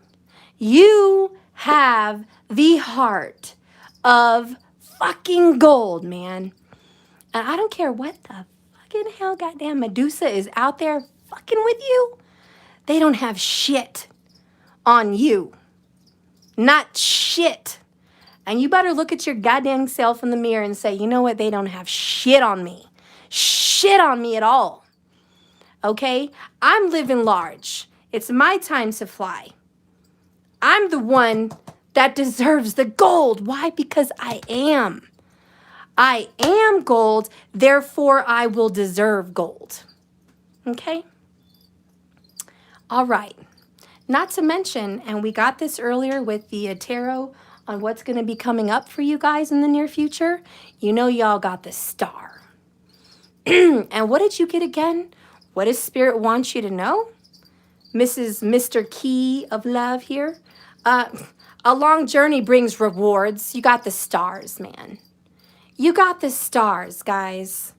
You have the heart of fucking gold, man. And I don't care what the fucking hell goddamn Medusa is out there fucking with you. They don't have shit on you. Not shit. And you better look at your goddamn self in the mirror and say, you know what? They don't have shit on me. Shit on me at all. Okay? I'm living large. It's my time to fly. I'm the one that deserves the gold. Why? Because I am. I am gold, therefore I will deserve gold. Okay? All right. Not to mention, and we got this earlier with the tarot on what's going to be coming up for you guys in the near future. You know y'all got the star. And what did you get again? What does Spirit want you to know? Mr. Key of Love here. A long journey brings rewards. You got the stars, man. You got the stars, guys.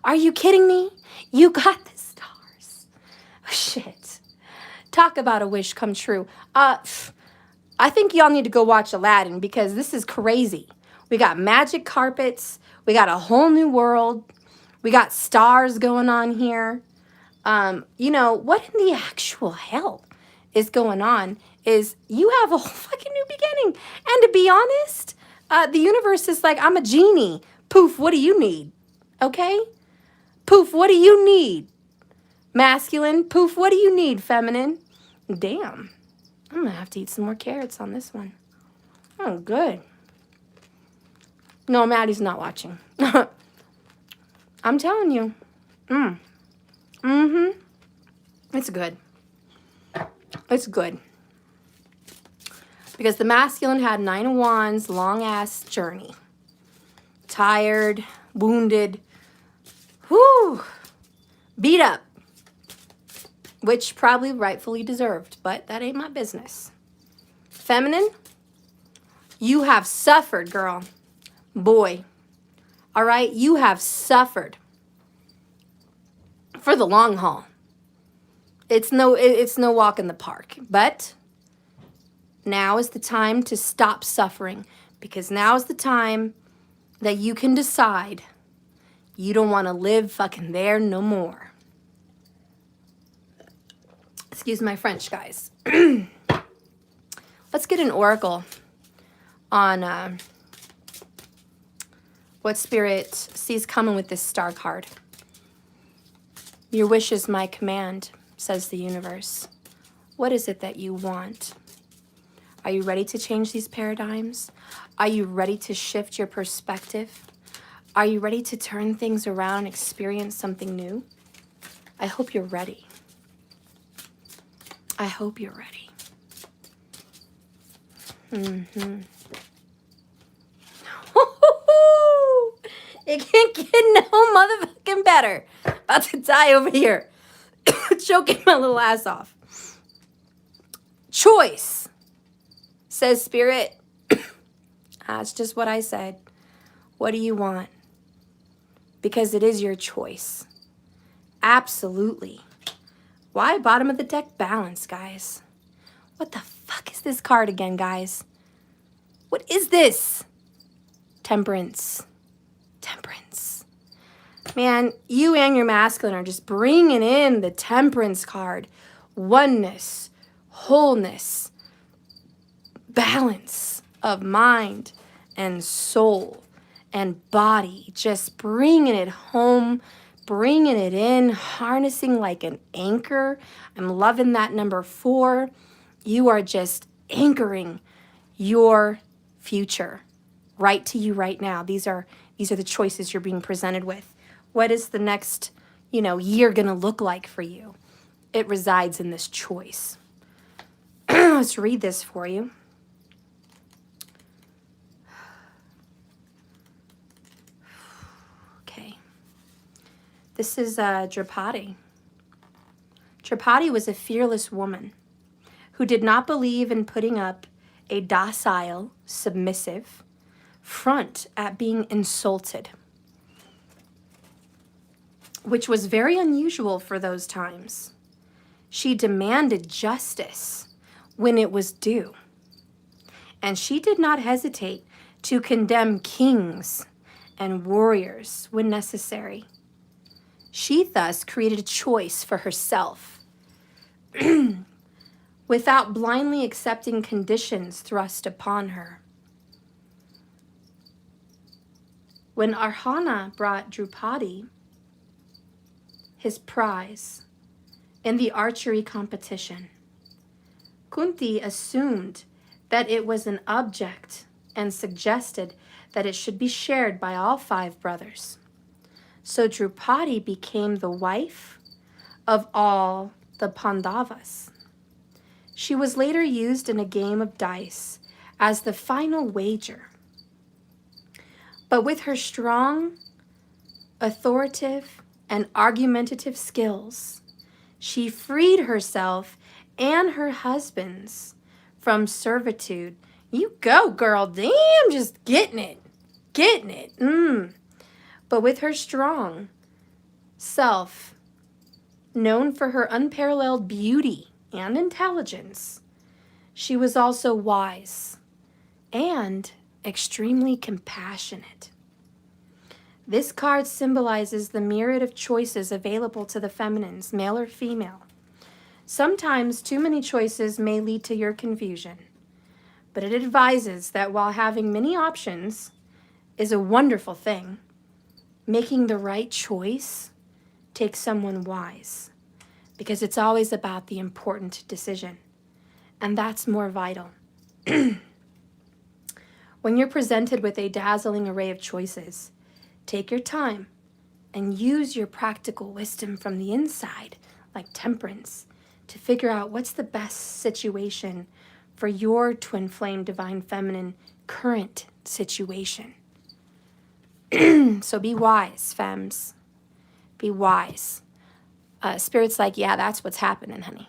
Are you kidding me? You got the stars. Shit. Talk about a wish come true. I think y'all need to go watch Aladdin because this is crazy. We got magic carpets. We got a whole new world. We got stars going on here. You know, what in the actual hell is going on is you have a whole fucking new beginning. And to be honest, the universe is like, I'm a genie. Poof, what do you need? Okay? Poof, what do you need? Masculine. Poof, what do you need, feminine? Damn. I'm going to have to eat some more carrots on this one. Oh, good. No, Maddie's not watching. I'm telling you. It's good. It's good. Because the masculine had 9 of Wands, long-ass journey. Tired, wounded, whew, beat up. Which probably rightfully deserved, but that ain't my business. Feminine, you have suffered, girl. Boy. All right? You have suffered. For the long haul. It's no walk in the park. But now is the time to stop suffering. Because now is the time that you can decide you don't want to live fucking there no more. Excuse my French, guys. Let's get an oracle on what Spirit sees coming with this star card. Your wish is my command, says the universe. What is it that you want? Are you ready to change these paradigms? Are you ready to shift your perspective? Are you ready to turn things around and experience something new? I hope you're ready. I hope you're ready. Mm-hmm. It can't get no motherfucking better. About to die over here. Choking my little ass off. Choice, says Spirit. That's just what I said. What do you want? Because it is your choice. Absolutely. Why bottom of the deck balance, guys? What the fuck is this card again, guys? What is this? Temperance. Temperance. Man, you and your masculine are just bringing in the temperance card. Oneness, wholeness, balance of mind and soul and body. Just bringing it home, bringing it in, harnessing like an anchor. I'm loving that number 4. You are just anchoring your future right to you right now. These are the choices you're being presented with. What is the next, year going to look like for you? It resides in this choice. Let's read this for you. Okay. This is Draupadi. Draupadi was a fearless woman who did not believe in putting up a docile, submissive front at being insulted, which was very unusual for those times. She demanded justice when it was due, and she did not hesitate to condemn kings and warriors when necessary. She thus created a choice for herself without blindly accepting conditions thrust upon her. When Arjuna brought Draupadi his prize in the archery competition, Kunti assumed that it was an object and suggested that it should be shared by all 5 brothers. So Draupadi became the wife of all the Pandavas. She was later used in a game of dice as the final wager. But with her strong, authoritative, and argumentative skills, she freed herself and her husbands from servitude. You go, girl. Damn, just getting it. Getting it. But with her strong self, known for her unparalleled beauty and intelligence, she was also wise and extremely compassionate. This card symbolizes the myriad of choices available to the feminines, male or female. Sometimes too many choices may lead to your confusion, but it advises that while having many options is a wonderful thing, making the right choice takes someone wise, because it's always about the important decision, and that's more vital. When you're presented with a dazzling array of choices, take your time and use your practical wisdom from the inside, like temperance, to figure out what's the best situation for your twin flame divine feminine current situation. So be wise, femmes. Be wise. Spirit's like, yeah, that's what's happening, honey.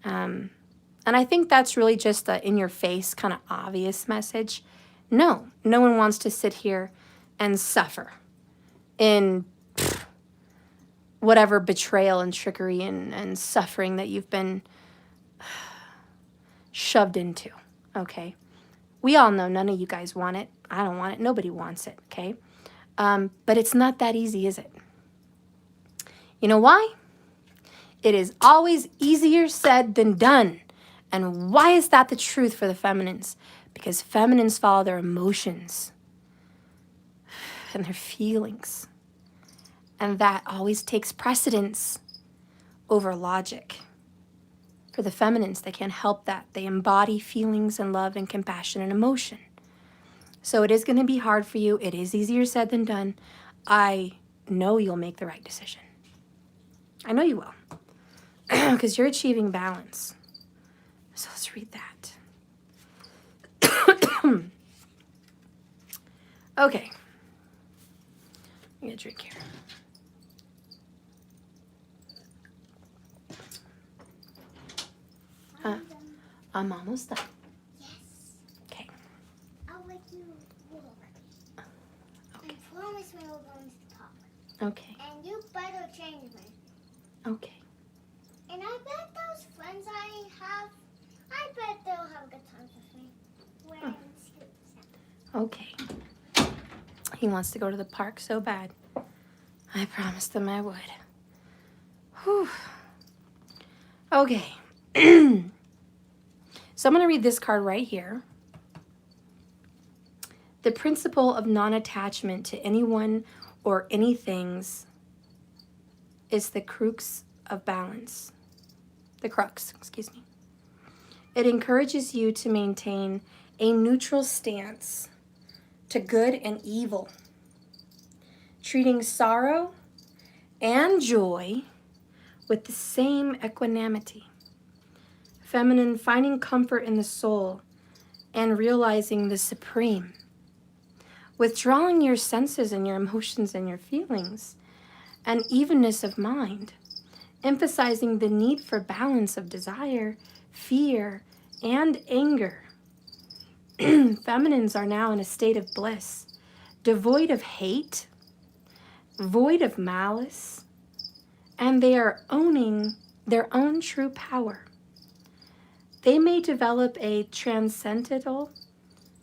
And I think that's really just the in-your-face kind of obvious message. No one wants to sit here and suffer in whatever betrayal and trickery and suffering that you've been shoved into, okay? We all know none of you guys want it. I don't want it. Nobody wants it, okay? But it's not that easy, is it? You know why? It is always easier said than done. And why is that the truth for the feminines? Because feminines follow their emotions and their feelings. And that always takes precedence over logic. For the feminines, they can't help that. They embody feelings and love and compassion and emotion. So it is going to be hard for you. It is easier said than done. I know you'll make the right decision. I know you will. Because you're achieving balance. So let's read that. Okay. I'm going to drink here. I'm almost done. Yes. Okay. I'll let you walk. Okay. And promise me we're going to the park. Okay. And you better change me. Okay. And I bet those friends I have, I bet they'll have good times with me. Wearing suits. Okay. He wants to go to the park so bad. I promised them I would. Whew. Okay. So I'm going to read this card right here. The principle of non-attachment to anyone or anything's is the crux of balance. The crux, excuse me. It encourages you to maintain a neutral stance to good and evil, treating sorrow and joy with the same equanimity. Feminine, finding comfort in the soul and realizing the supreme. Withdrawing your senses and your emotions and your feelings and evenness of mind. Emphasizing the need for balance of desire, fear, and anger. Feminines are now in a state of bliss, devoid of hate, void of malice, and they are owning their own true power. They may develop a transcendental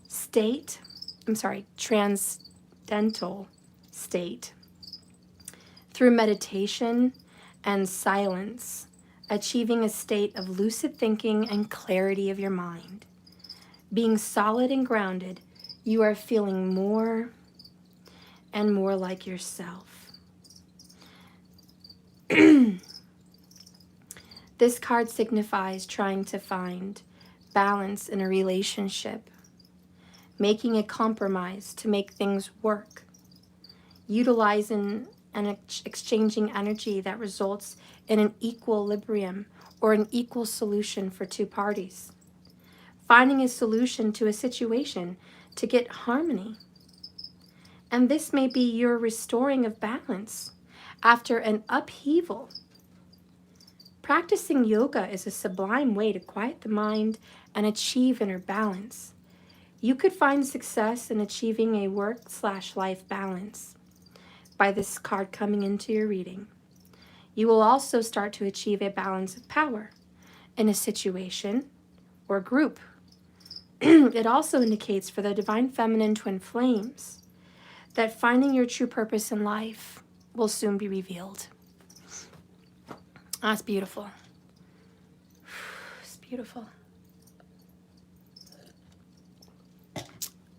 state through meditation and silence, achieving a state of lucid thinking and clarity of your mind. Being solid and grounded, you are feeling more and more like yourself. This card signifies trying to find balance in a relationship, making a compromise to make things work, utilizing and exchanging energy that results in an equilibrium or an equal solution for two parties, finding a solution to a situation to get harmony. And this may be your restoring of balance after an upheaval. Practicing yoga is a sublime way to quiet the mind and achieve inner balance. You could find success in achieving a work/life balance by this card coming into your reading. You will also start to achieve a balance of power in a situation or group. It also indicates for the divine feminine twin flames that finding your true purpose in life will soon be revealed. That's beautiful. It's beautiful.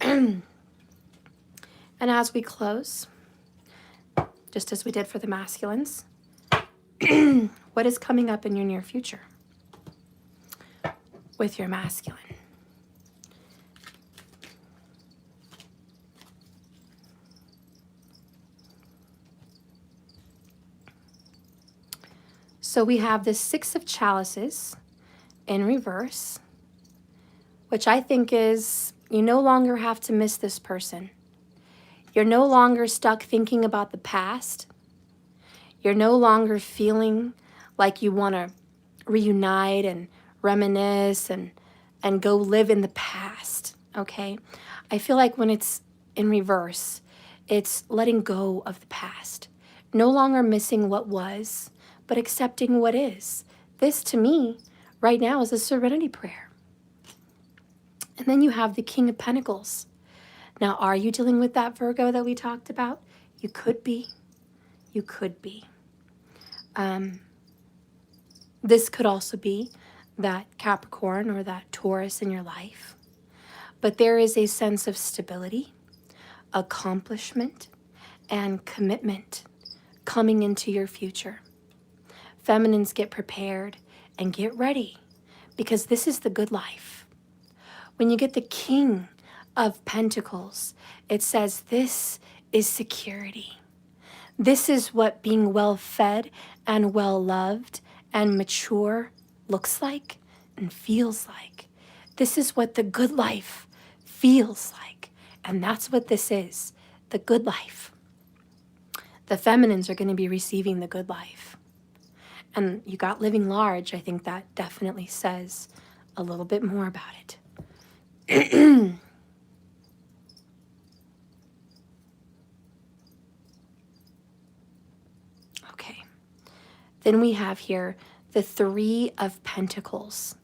And as we close, just as we did for the masculines, what is coming up in your near future with your masculine? So we have the Six of Chalices in reverse, which I think is you no longer have to miss this person. You're no longer stuck thinking about the past. You're no longer feeling like you want to reunite and reminisce and go live in the past, okay? I feel like when it's in reverse, it's letting go of the past. No longer missing what was, but accepting what is. This, to me, right now is a serenity prayer. And then you have the King of Pentacles. Now, are you dealing with that Virgo that we talked about? You could be. You could be. This could also be that Capricorn or that Taurus in your life. But there is a sense of stability, accomplishment, and commitment coming into your future. Feminines, get prepared and get ready because this is the good life. When you get the King of Pentacles, it says this is security. This is what being well fed and well loved and mature looks like and feels like. This is what the good life feels like. And that's what this is, the good life. The feminines are going to be receiving the good life. And you got living large. I think that definitely says a little bit more about it. Okay. Then we have here the Three of Pentacles.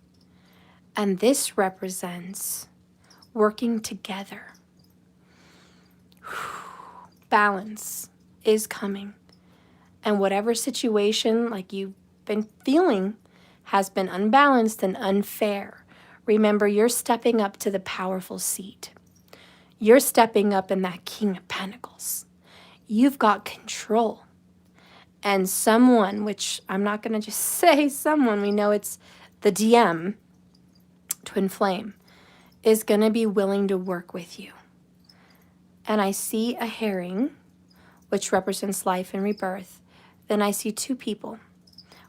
And this represents working together. Balance is coming. And whatever situation like you've been feeling has been unbalanced and unfair, remember you're stepping up to the powerful seat. You're stepping up in that King of Pentacles. You've got control. And someone, which I'm not going to just say someone, we know it's the DM, Twin Flame, is going to be willing to work with you. And I see a herring, which represents life and rebirth. Then I see two people.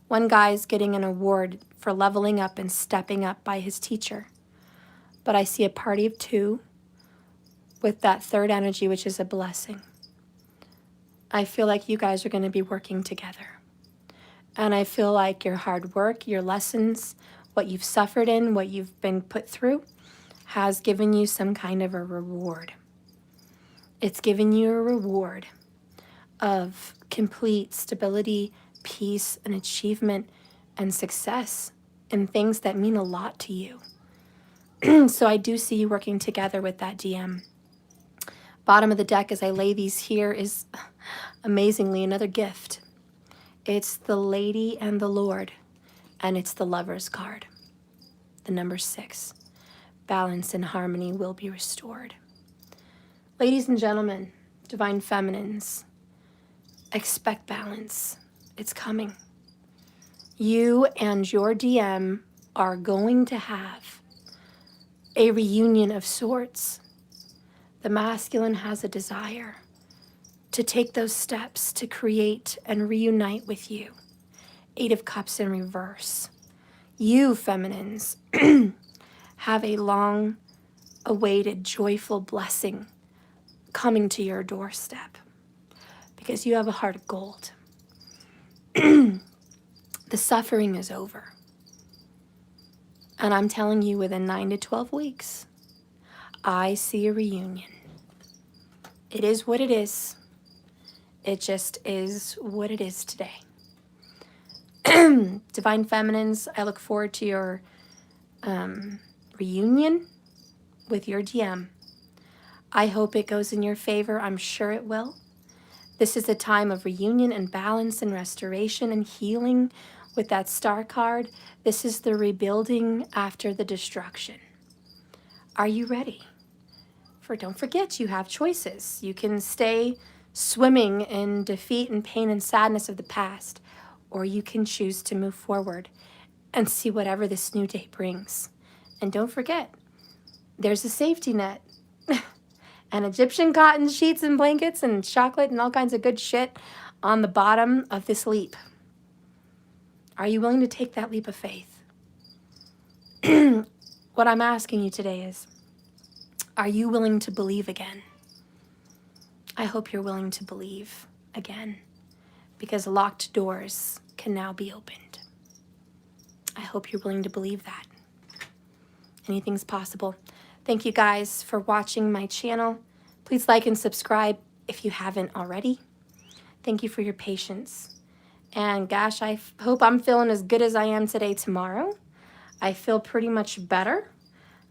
One guy is getting an award for leveling up and stepping up by his teacher. But I see a party of two with that third energy, which is a blessing. I feel like you guys are going to be working together. And I feel like your hard work, your lessons, what you've suffered in, what you've been put through, has given you some kind of a reward. It's given you a reward of complete stability, peace, and achievement, and success in things that mean a lot to you. So I do see you working together with that DM. Bottom of the deck as I lay these here is amazingly another gift. It's the Lady and the Lord, and it's the Lover's card. The number 6. Balance and harmony will be restored. Ladies and gentlemen, divine feminines, expect balance. It's coming. You and your DM are going to have a reunion of sorts. The masculine has a desire to take those steps to create and reunite with you. 8 of Cups in reverse. You, feminines, have a long-awaited, joyful blessing coming to your doorstep because you have a heart of gold. The suffering is over. And I'm telling you, within 9 to 12 weeks, I see a reunion. It is what it is. It just is what it is today. Divine feminines, I look forward to your reunion with your DM. I hope it goes in your favor. I'm sure it will. This is a time of reunion and balance and restoration and healing with that star card. This is the rebuilding after the destruction. Are you ready? Don't forget, you have choices. You can stay swimming in defeat and pain and sadness of the past, or you can choose to move forward and see whatever this new day brings. And don't forget, there's a safety net. And Egyptian cotton sheets and blankets and chocolate and all kinds of good shit on the bottom of this leap. Are you willing to take that leap of faith? What I'm asking you today is, are you willing to believe again? I hope you're willing to believe again, because locked doors can now be opened. I hope you're willing to believe that. Anything's possible. Thank you guys for watching my channel. Please like and subscribe if you haven't already. Thank you for your patience. And gosh, I hope I'm feeling as good as I am today tomorrow. I feel pretty much better.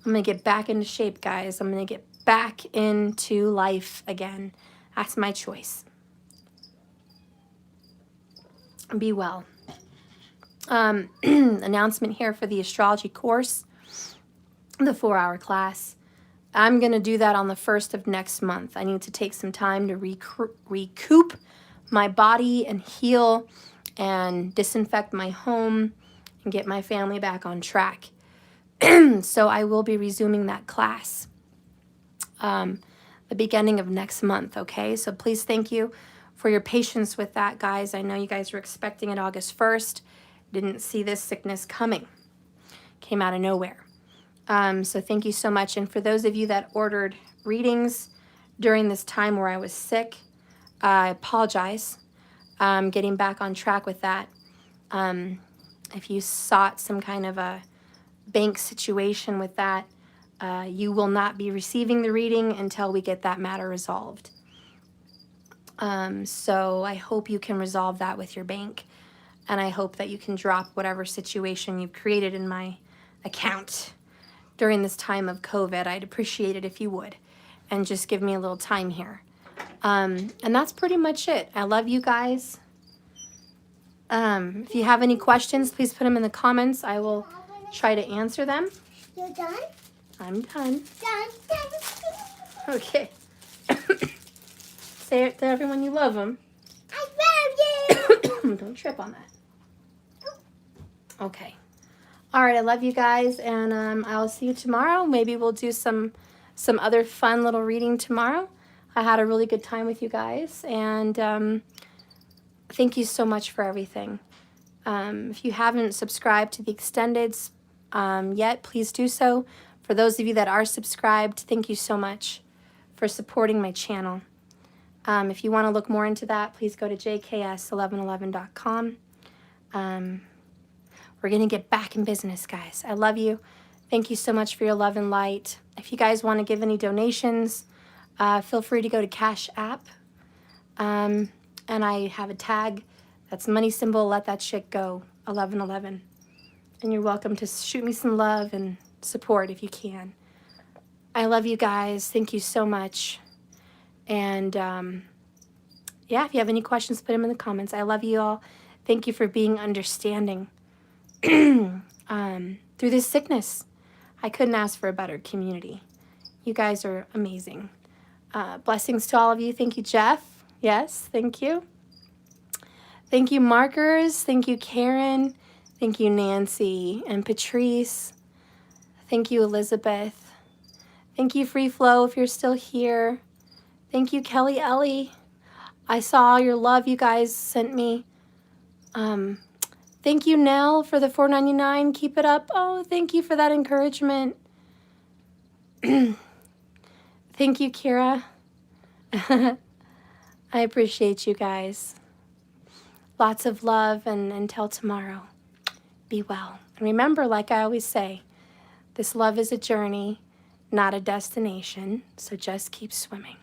I'm going to get back into shape, guys. I'm going to get back into life again. That's my choice. Be well. Announcement here for the astrology course, the 4-hour class. I'm going to do that on the 1st of next month. I need to take some time to recoup my body and heal and disinfect my home and get my family back on track. So I will be resuming that class. the beginning of next month, okay? So please thank you for your patience with that, guys. I know you guys were expecting it August 1st. Didn't see this sickness coming. Came out of nowhere. So thank you so much. And for those of you that ordered readings during this time where I was sick, I apologize. Getting back on track with that. If you sought some kind of a bank situation with that, you will not be receiving the reading until we get that matter resolved. So I hope you can resolve that with your bank, and I hope that you can drop whatever situation you've created in my account during this time of COVID. I'd appreciate it if you would, and just give me a little time here. And that's pretty much it. I love you guys. If you have any questions, please put them in the comments. I will try to answer them. You're done? I'm done. Done. Okay. Say it to everyone you love them. I love you. Don't trip on that. Okay. All right, I love you guys, and I'll see you tomorrow. Maybe we'll do some other fun little reading tomorrow. I had a really good time with you guys, and thank you so much for everything. If you haven't subscribed to the Extendeds yet, please do so. For those of you that are subscribed, thank you so much for supporting my channel. If you want to look more into that, please go to jks1111.com. We're going to get back in business, guys. I love you. Thank you so much for your love and light. If you guys want to give any donations, feel free to go to Cash App. And I have a tag that's money symbol, let that shit go, 1111. And you're welcome to shoot me some love and support if you can. I love you guys. Thank you so much. And yeah, if you have any questions, put them in the comments. I love you all. Thank you for being understanding through this sickness. I couldn't ask for a better community. You guys are amazing. Blessings to all of you. Thank you, Jeff. Yes, thank you. Thank you, Markers. Thank you, Karen. Thank you, Nancy and Patrice. Thank you, Elizabeth. Thank you, Free Flow, if you're still here. Thank you, Kelly Ellie. I saw all your love you guys sent me. Thank you, Nell, for the $4.99. Keep it up. Oh, thank you for that encouragement. Thank you, Kira. I appreciate you guys. Lots of love, and until tomorrow, be well. And remember, like I always say, this love is a journey, not a destination, so just keep swimming.